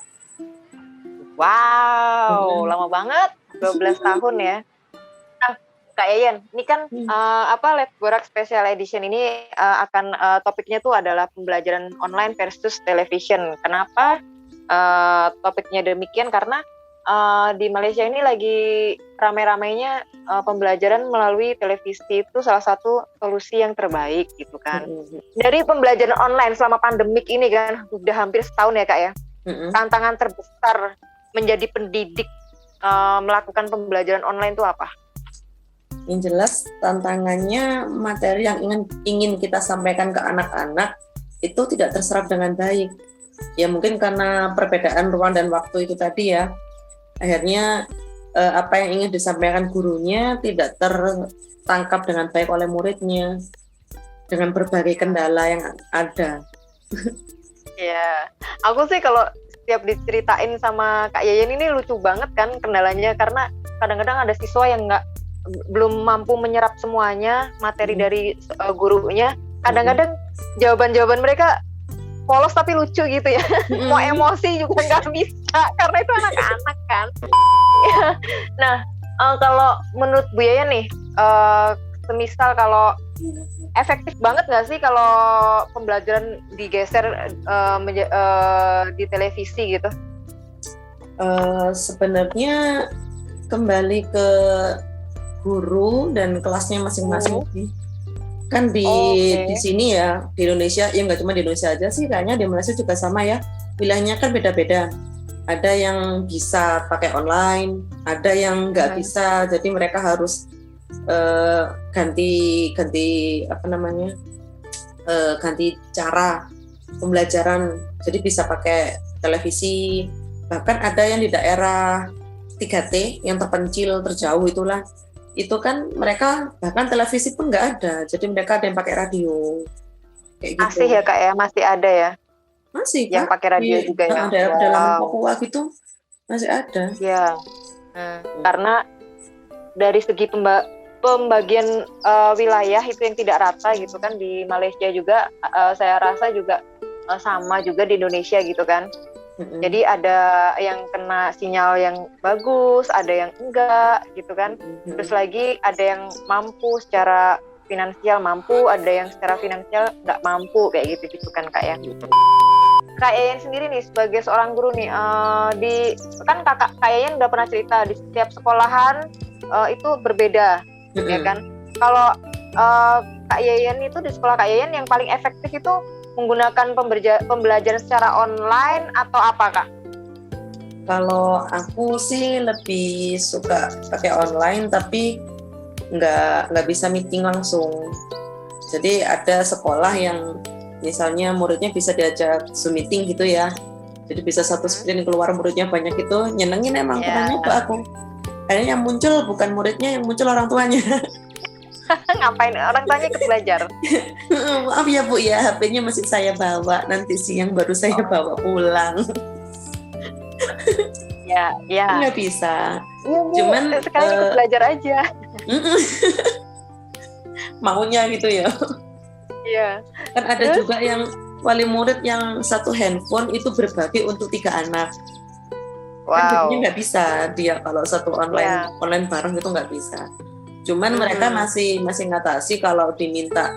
Wow, lama banget. 12 tahun ya. Nah, Kak Yeyen, ini kan Let's Borak Special Edition ini akan topiknya tuh adalah pembelajaran online versus television. Kenapa topiknya demikian? Karena di Malaysia ini lagi ramai-ramainya pembelajaran melalui televisi itu salah satu solusi yang terbaik gitu kan. Dari pembelajaran online selama pandemik ini kan udah hampir setahun ya Kak ya. Tantangan terbesar menjadi pendidik melakukan pembelajaran online itu apa? Yang jelas tantangannya materi yang ingin kita sampaikan ke anak-anak itu tidak terserap dengan baik. Ya mungkin karena perbedaan ruang dan waktu itu tadi ya. Akhirnya apa yang ingin disampaikan gurunya tidak tertangkap dengan baik oleh muridnya dengan berbagai kendala yang ada. Ya, aku sih kalau setiap diceritain sama Kak Yeyen ini lucu banget kan kendalanya, karena kadang-kadang ada siswa yang belum mampu menyerap semuanya materi dari gurunya. Kadang-kadang jawaban-jawaban mereka polos tapi lucu gitu ya. Mau emosi juga nggak bisa karena itu anak-anak kan. Nah, kalau menurut Bu Yeyen nih, semisal kalau efektif banget nggak sih kalau pembelajaran digeser di televisi gitu? Sebenarnya kembali ke guru dan kelasnya masing-masing sih. Kan di sini ya, di Indonesia, ya nggak cuma di Indonesia aja sih, kayaknya di Malaysia juga sama ya. Wilayahnya kan beda-beda. Ada yang bisa pakai online, ada yang nggak bisa, jadi mereka harus ganti cara pembelajaran. Jadi bisa pakai televisi. Bahkan ada yang di daerah 3T yang terpencil, terjauh itulah. Itu kan mereka bahkan televisi pun nggak ada, jadi mereka ada yang pakai radio. Kayak gitu. Masih ya Kak ya, masih ada ya? Masih yang Kak, pakai radio juga ya? Dalam Papua gitu masih ada. Ya, karena dari segi pembagian wilayah itu yang tidak rata gitu kan, di Malaysia juga saya rasa juga sama juga di Indonesia gitu kan. Jadi ada yang kena sinyal yang bagus, ada yang enggak gitu kan. Terus lagi ada yang mampu secara finansial mampu, ada yang secara finansial nggak mampu kayak gitu kan Kak ya. Kak Yayan sendiri nih sebagai seorang guru nih, kan Kak Yayan udah pernah cerita di setiap sekolahan itu berbeda, ya kan? Kalau Kak Yayan itu di sekolah Kak Yayan yang paling efektif itu menggunakan pembelajaran secara online atau apa Kak? Kalau aku sih lebih suka pakai online, tapi nggak bisa meeting langsung. Jadi ada sekolah yang misalnya muridnya bisa diajak Zoom meeting gitu ya. Jadi bisa satu screen keluar muridnya banyak itu, nyenengin emang. Pernah nyoba aku. Akhirnya yang muncul bukan muridnya, yang muncul orang tuanya. Ngapain orang tuanya ikut belajar? Maaf ya Bu ya, HP-nya masih saya bawa, nanti siang baru saya bawa pulang. Ya. Nggak bisa. Ya, cuman sekali ikut belajar aja. Maunya gitu ya. Iya. Kan ada juga yang wali murid yang satu handphone itu berbagi untuk 3 anak. Kan jadinya nggak bisa dia kalau satu online bareng itu nggak bisa. Cuman mereka masih ngatasi kalau diminta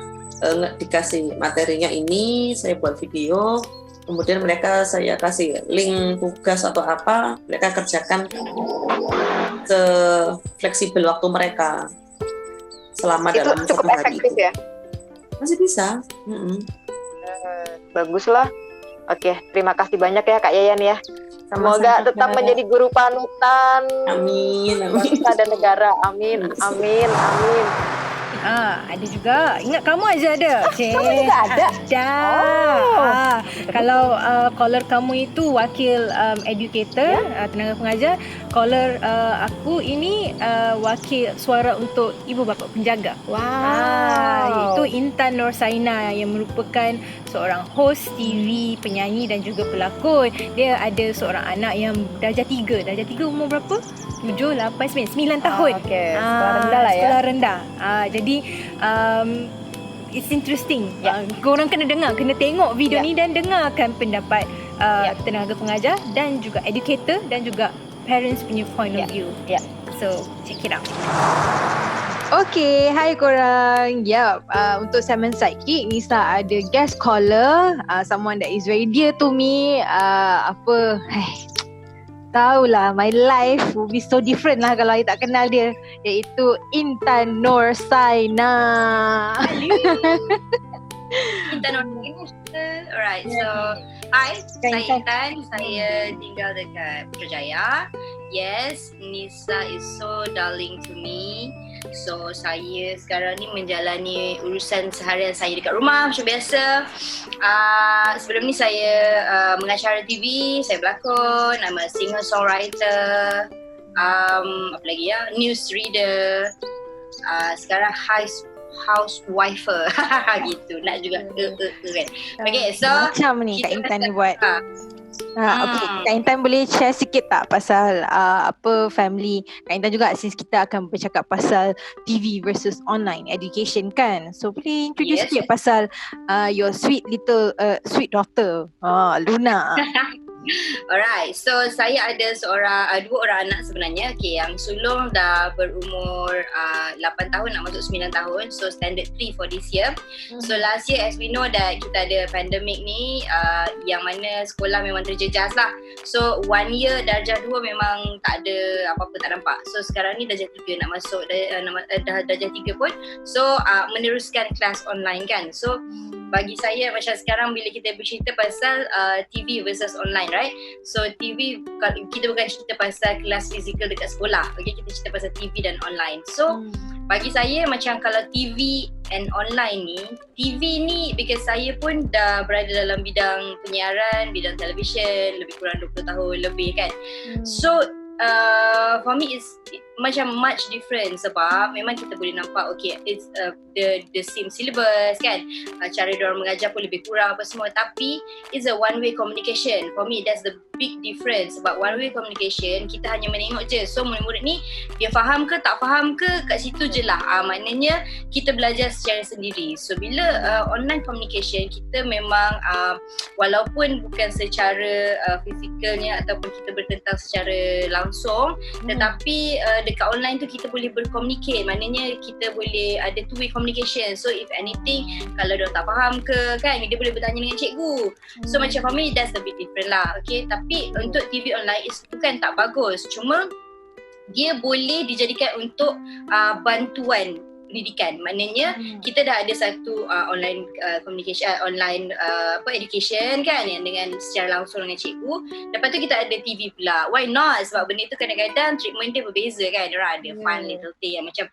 dikasih materinya ini, saya buat video, kemudian mereka saya kasih link tugas atau apa, mereka kerjakan fleksibel waktu mereka selama itu dalam cukup 1 hari efektif itu. Ya? Masih bisa. Bagus lah. Oke, terima kasih banyak ya Kak Yayan ya. Semoga tetap menjadi guru panutan. Amin. Bangsa dan negara. Amin. Ada juga. Ingat kamu aja ada. Kamu juga ada? Ada. Kalau caller kamu itu wakil educator, tenaga pengajar, caller aku ini wakil suara untuk ibu bapa penjaga. Itu Intan Nursaina yang merupakan seorang host TV, penyanyi dan juga pelakon. Dia ada seorang anak yang darjah 3. Darjah 3 umur berapa? 7, 8, 9 tahun. Sekolah rendah lah ya. Sekolah rendah. Jadi it's interesting. Korang kena dengar, kena tengok video ni dan dengarkan pendapat tenaga pengajar dan juga educator dan juga parents punya point of view. So check it out. Okay, hai korang. Untuk segmen Sidekick, Nisa ada guest caller, someone that is very dear to me. Tahulah, my life will be so different lah kalau I tak kenal dia, iaitu Intan Nursaina. Intan Nursaina. Alright, so hi, saya Intan. Saya tinggal dekat Putrajaya. Yes, Nisa is so darling to me. So saya sekarang ni menjalani urusan seharian saya dekat rumah macam biasa. Sebelum ni saya mengacara TV, saya berlakon, I'm a singer-songwriter, apa lagi ya, news reader. Sekarang housewife gitu, nak juga kan. Okay, so macam ni Kak Intan ni buat. Okay, Kak Intan boleh share sikit tak pasal family Kak Intan juga, since kita akan bercakap pasal TV versus online education kan. So boleh introduce sikit pasal your sweet little sweet daughter, Luna. Alright, so saya ada dua orang anak sebenarnya. Okay, yang sulung dah berumur 8 tahun nak masuk 9 tahun. So standard 3 for this year. So last year as we know that kita ada pandemic ni, yang mana sekolah memang terjejas lah. So 1 year darjah 2 memang tak ada apa-apa, tak nampak. So sekarang ni darjah 3 nak masuk, darjah 3 pun. So meneruskan kelas online kan. So bagi saya macam sekarang bila kita bercerita pasal TV versus online, right? So TV, kita bukan cerita pasal kelas fizikal dekat sekolah. Okay, kita cerita pasal TV dan online. So bagi saya macam kalau TV and online ni, TV ni because saya pun dah berada dalam bidang penyiaran, bidang televisyen lebih kurang 20 tahun lebih kan. So for me it's macam much different sebab memang kita boleh nampak okay it's the same syllabus kan, cara diorang mengajar pun lebih kurang apa semua, tapi it's a one way communication. For me that's the big difference sebab one way communication kita hanya menengok je. So murid-murid ni dia faham ke tak faham ke kat situ je lah, maknanya kita belajar secara sendiri. So bila online communication kita memang walaupun bukan secara fizikalnya ataupun kita bertentang secara langsung, tetapi dekat online tu kita boleh berkomunikasi, maknanya kita boleh ada two way communication. So if anything kalau dia tak faham ke kan, dia boleh bertanya dengan cikgu. So macam for me that's the bit different lah. Okay, tapi untuk TV online bukan tak bagus, cuma dia boleh dijadikan untuk bantuan pendidikan. Maknanya kita dah ada satu online communication, online education kan, yang dengan secara langsung dengan cikgu. Lepas tu kita ada TV pula. Why not? Sebab benda tu kadang-kadang treatment dia berbeza kan. Diorang ada fun little thing yang macam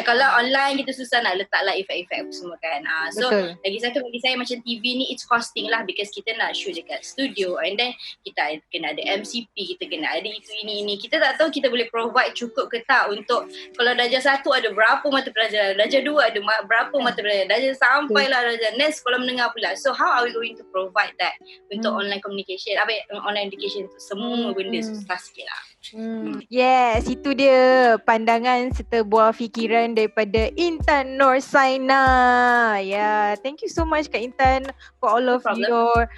kalau online kita susah nak letak lah efek-efek semua kan. So lagi satu bagi saya macam TV ni it's costing lah, because kita nak shoot dekat studio and then kita kena ada MCP, kita kena ada itu ini. Kita tak tahu kita boleh provide cukup ke tak untuk kalau darjah 1 ada berapa mata pelajaran, darjah 2 ada berapa mata pelajaran, darjah sampailah darjah next sekolah menengah pula. So how are we going to provide that untuk online communication, online education untuk semua benda susah sikit lah. Yes, itu dia pandangan serta buah fikiran daripada Intan Nursaina. Yeah, thank you so much Kak Intan for all of your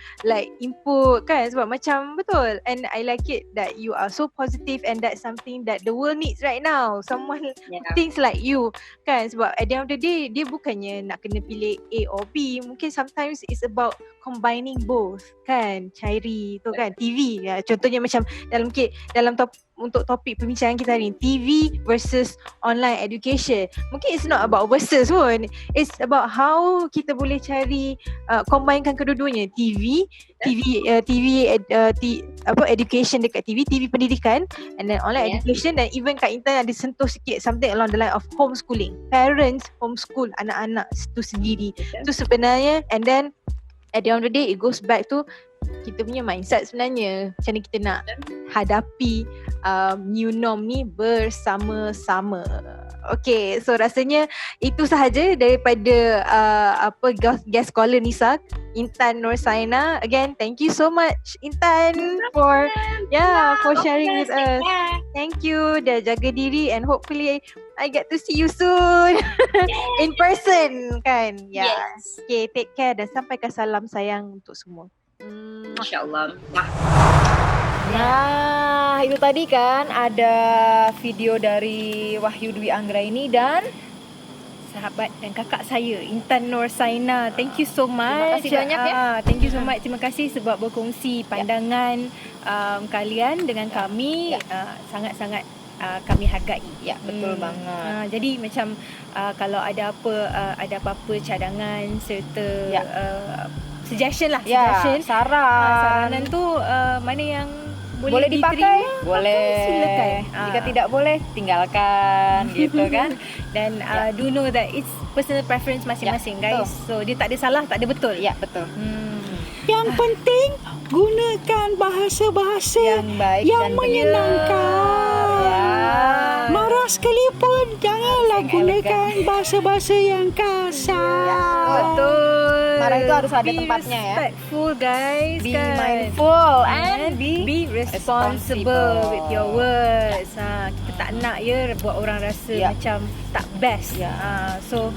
input kan, sebab macam betul, and I like it that you are so positive and that's something that the world needs right now. Someone thinks like you kan, sebab at the end of the day dia bukannya nak kena pilih A or B, mungkin sometimes it's about combining both kan, cari tu kan TV ya, contohnya macam untuk topik perbincangan kita hari ni, TV versus online education. Mungkin it's not about versus pun, it's about how kita boleh cari combinekan kedua-duanya, education dekat TV pendidikan, and then online education, dan even Kak Intan ada sentuh sikit something along the line of homeschooling, parents homeschool anak-anak itu sendiri. Itu sebenarnya, and then at the end of the day it goes back to kita punya mindset sebenarnya, macam mana kita nak hadapi new norm ni bersama-sama. Okay, so rasanya itu sahaja daripada guest scholar Nisa, Intan Nursaina. Again, thank you so much Intan for sharing with us. Thank you, dah jaga diri, and hopefully I get to see you soon in person kan. Yes. Okay, take care dan sampaikan salam sayang untuk semua. InsyaAllah. Nah, itu tadi kan ada video dari Wahyu Dwi Anggraini dan sahabat dan kakak saya Intan Nursaina. Thank you so much. Terima kasih banyak ya. Thank you so much. Terima kasih sebab berkongsi pandangan kalian dengan kami. Sangat-sangat kami hargai. Ya, betul banget. Jadi macam kalau ada apa-apa cadangan serta suggestion lah, saranan tu mana yang boleh dipakai, boleh. Silakan. Jika tidak boleh, tinggalkan gitu kan. Dan do know that it's personal preference masing-masing guys. So dia tak ada salah, tak ada betul. Ya, betul. Yang penting gunakan bahasa-bahasa yang baik yang dan menyenangkan. Marah sekalipun janganlah gunakan bahasa-bahasa yang kasar. Betul. Marah itu harus ada tempatnya ya. Be respectful guys. Be mindful and be responsible with your words. Kita tak nak buat orang rasa macam tak best. So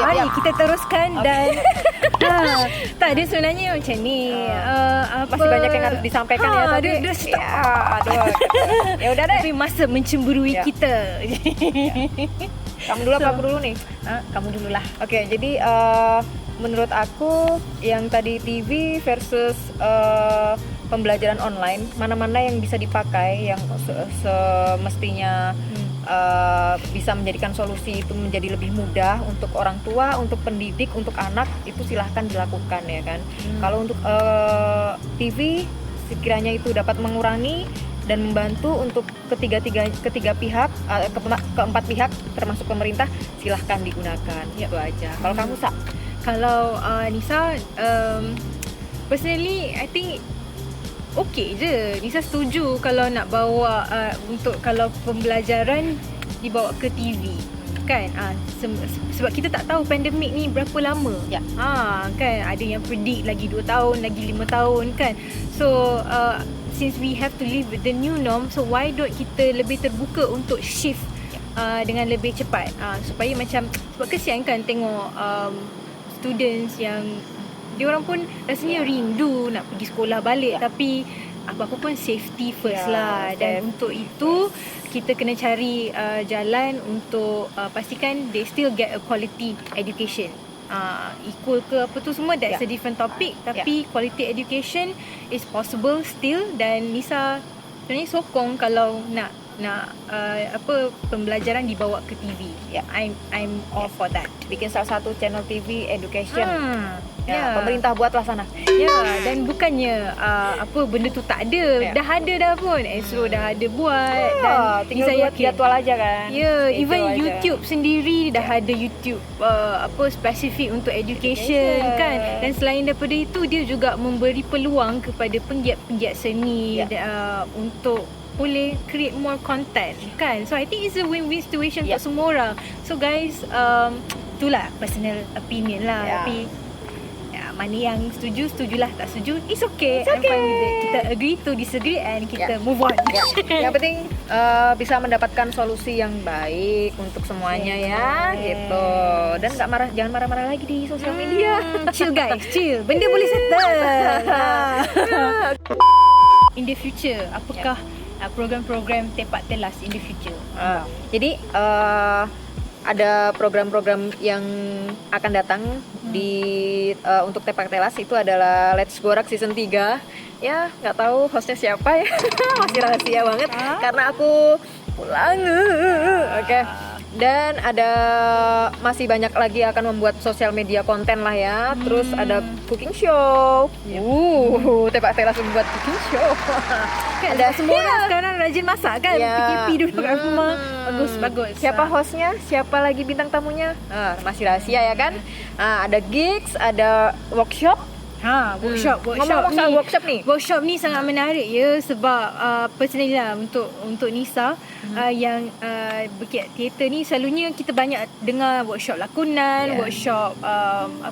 Mari kita teruskan dan tak ada sebenarnya macam ni. Masih banyak yang harus disampaikan ya tadi. Ya udah deh. Tapi masa mencemburui kita. Kamu dulu apa aku dulu nih? Kamu dululah. Oke, jadi menurut aku yang tadi TV versus pembelajaran online, mana-mana yang bisa dipakai, yang semestinya bisa menjadikan solusi itu menjadi lebih mudah untuk orang tua, untuk pendidik, untuk anak, itu silahkan dilakukan ya kan. Kalau untuk TV sekiranya itu dapat mengurangi dan membantu untuk ketiga pihak, keempat pihak termasuk pemerintah, silahkan digunakan. Itu aja. Kalau kamu Kalau Nisa, personally I think okey je. Nisa setuju kalau nak bawa untuk kalau pembelajaran dibawa ke TV kan. Sebab kita tak tahu pandemik ni berapa lama. Kan ada yang predict lagi 2 tahun, lagi 5 tahun kan. So since we have to live with the new norm, so why don't kita lebih terbuka untuk shift dengan lebih cepat, supaya macam, sebab kesian kan tengok students yang diorang pun rasanya rindu nak pergi sekolah balik, tapi apa-apa pun safety first lah. Dan untuk itu kita kena cari jalan untuk pastikan they still get a quality education. Equal ke apa tu semua, that's a different topic, tapi quality education is possible still. Dan Nisa sebenarnya sokong kalau nak pembelajaran dibawa ke TV. I'm all for that. Bikin salah satu channel TV education. Pemerintah buatlah sana. Dan bukannya benda tu tak ada. Dah ada dah pun. Astro dah ada buat. Dan tinggal buat jadwal aja kan. Even YouTube sendiri dah ada YouTube spesifik untuk education kan. Dan selain daripada itu, dia juga memberi peluang kepada penggiat-penggiat seni untuk boleh create more content kan. So I think it's a win-win situation untuk semua orang. So guys, itulah personal opinion lah. Tapi mana yang setujulah, tak setuju, it's okay. I'm fine with it. Kita agree to disagree and kita move on. Yang penting bisa mendapatkan solusi yang baik untuk semuanya gitu. Dan jangan marah-marah lagi di sosial media. Chill guys, chill. Benda boleh settle. In the future, apakah program-program Tepak Telas in the future? Jadi ada program-program yang akan datang untuk Tepak Telas. Itu adalah Let's Gorak season 3. Ya, nggak tahu hostnya siapa ya. Masih rahasia banget karena aku pulang. Oke. Dan masih banyak lagi akan membuat sosial media konten lah ya. Terus ada cooking show. Tepak Telas membuat cooking show. Ada semua orang sekarang rajin masak kan. PKP dulu kat rumah. Bagus. Siapa hostnya? Siapa lagi bintang tamunya? Masih rahasia ya kan. Ada gigs, ada workshop. Workshop ni sangat menarik ya, sebab personally lah untuk Nisa yang berkiat teater ni, selalunya kita banyak dengar workshop lakonan, workshop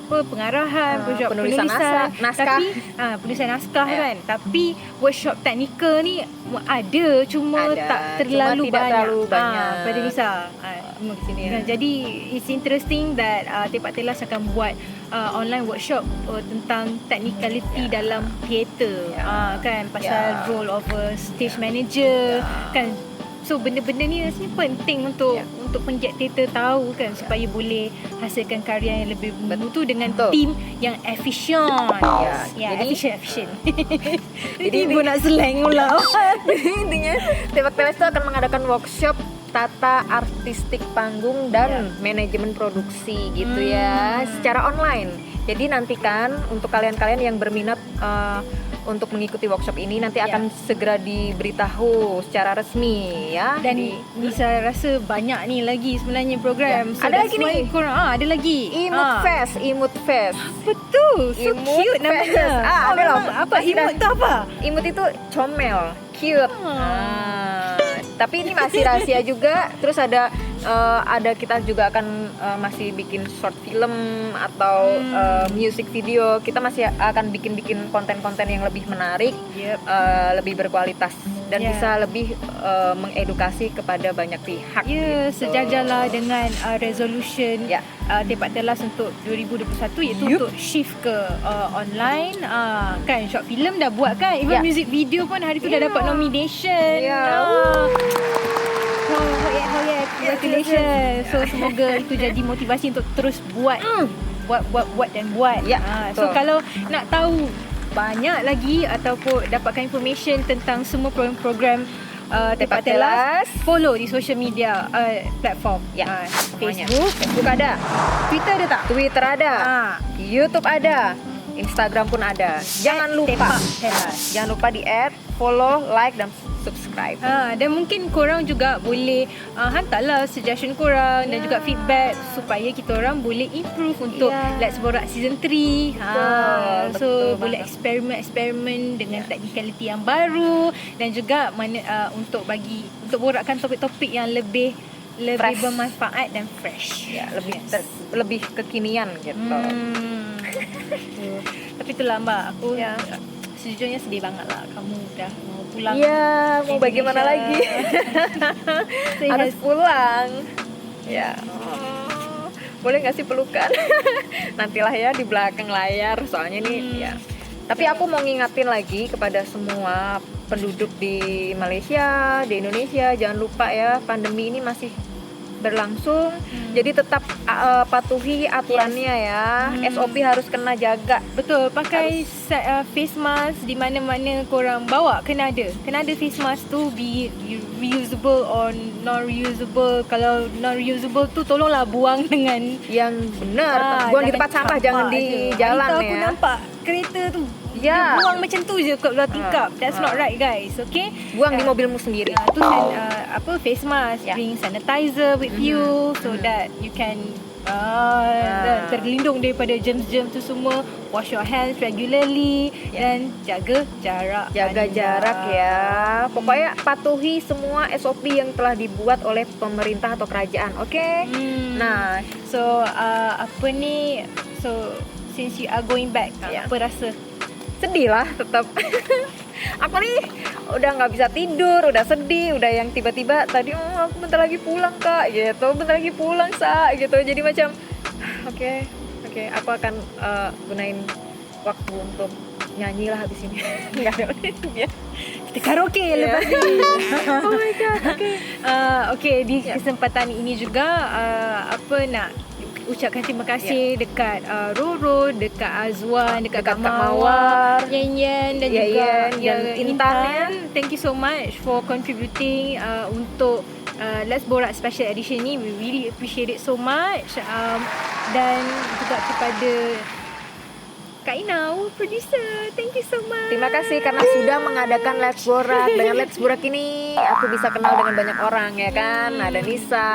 pengarahan, workshop penulisan naskah. Tapi penulisan naskah kan. Tapi workshop teknikal ni ada, cuma tak terlalu banyak pada Nisa. Jadi it's interesting that Tepak Telas akan buat online workshop tentang technicality dalam teater, kan, pasal role of a stage manager kan. So benda-benda ni rasanya penting untuk penggiat teater tahu kan, supaya boleh hasilkan karya yang lebih bermutu dengan tim yang efisien. Efisien. Jadi ibu nak slang pula. Intinya Tepak Telas itu akan mengadakan workshop tata artistik panggung dan manajemen produksi gitu ya, secara online. Jadi nantikan untuk kalian-kalian yang berminat untuk mengikuti workshop ini, nanti akan segera diberitahu secara resmi ya. Dan bisa rasa banyak ni lagi sebenarnya program. So ada lagi nih. Ada lagi. Imut Fest. Betul. So cute namanya. Ada loh. Apa imut tu apa? Imut itu comel, cute. Tapi ini masih rahasia juga. Terus ada ada kita juga akan masih bikin short film atau music video. Kita masih akan bikin konten-konten yang lebih menarik, lebih berkualitas dan bisa lebih mengedukasi kepada banyak pihak. Ya, gitu. sejajarlah dengan resolution Tepak Telas untuk 2021 iaitu untuk shift ke online. Kan short film dah buat kan, even music video pun hari tu dah dapat nomination. Congratulations. So semoga itu jadi motivasi untuk terus buat dan buat. So kalau nak tahu banyak lagi ataupun dapatkan information tentang semua program Tepak Telas, follow di social media platform. Facebook ada, Twitter ada tak? Twitter ada, YouTube ada, Instagram pun ada. Jangan lupa di add, follow, like dan subscribe. Dan mungkin korang juga boleh hantarlah suggestion korang dan juga feedback supaya kita orang boleh improve untuk Let's Borak Season 3. So boleh eksperimen dengan teknikaliti yang baru dan juga untuk borakkan topik-topik yang lebih bermanfaat dan fresh. Lebih kekinian gitu. Tapi itulah Mbak, aku sejujurnya sedih banget lah kamu dah mau pulang. Ya, mau bagaimana lagi? Harus pulang. Ya. Boleh nggak sih pelukan? Nantilah ya di belakang layar. Soalnya ini Tapi aku mau ngingatin lagi kepada semua penduduk di Malaysia, di Indonesia, jangan lupa ya, pandemi ini masih berlangsung. Jadi tetap patuhi aturannya ya. SOP harus kena jaga. Betul, pakai face mask di mana-mana korang bawa, kena ada face mask tu, be reusable or non reusable. Kalau non reusable tu tolonglah buang dengan yang benar. Buang di tempat sampah, jangan di jalan ya. Aku nampak kereta tu buang macam tu je kat luar tingkap. That's not right guys. Okay, buang di mobilmu sendiri. Tu face mask, bring sanitizer with you so that you can terlindung daripada germs-germs tu semua. Wash your hands regularly dan jaga jarak. Jarak ya. Pokoknya patuhi semua SOP yang telah dibuat oleh pemerintah atau kerajaan. Okay? Nah, so since you are going back, apa rasa? Sedih lah tetap. Aku nih udah nggak bisa tidur, udah sedih, udah yang tiba-tiba tadi aku bentar lagi pulang kak gitu, bentar lagi pulang sa gitu. Jadi macam oke, aku akan gunain waktu untuk nyanyi lah habis ini. Nggak ada kita karaoke lepas ni. Oh my god. Okay, di kesempatan ini juga nak ucapkan terima kasih dekat Roro, dekat Azwan, dekat Kak Mawar, Yen dan juga Intan. Thank you so much for contributing untuk Let's Borak Special Edition ni. We really appreciate it so much. Dan juga kepada Kak Ina, producer. Thank you so much. Terima kasih karena sudah mengadakan Let's Borak. Dengan Let's Borak ini aku bisa kenal dengan banyak orang ya kan. Ada Nisa.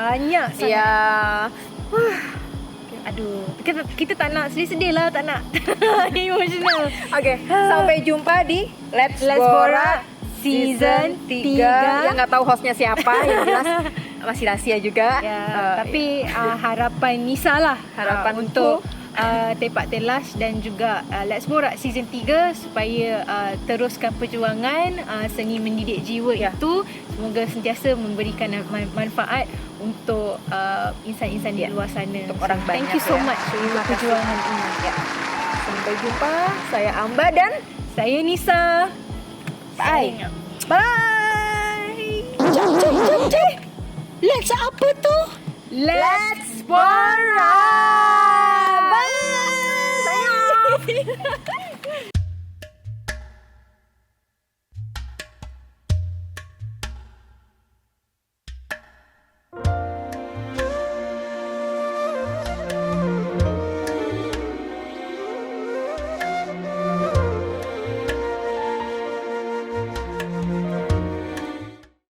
Banyak sangat. Ya. Aduh, kita tak nak sedih-sedih lah, tak nak emotional. Okay, sampai jumpa di Let's Borak Season 3. Yang nggak tahu hostnya siapa, yang jelas masih rahasia juga. Tapi harapan Nisa lah, harapan untuk Tepak Telas dan juga Let's Borak Season 3 supaya teruskan perjuangan seni mendidik jiwa itu. Semoga sentiasa memberikan manfaat untuk insan-insan di luar sana. Untuk orang banyak. Thank you so much untuk perjuangan ini. Sampai jumpa. Saya Amba dan saya Nisa. Bye. Let's apa tu? Let's Borak. Bye. Sayang.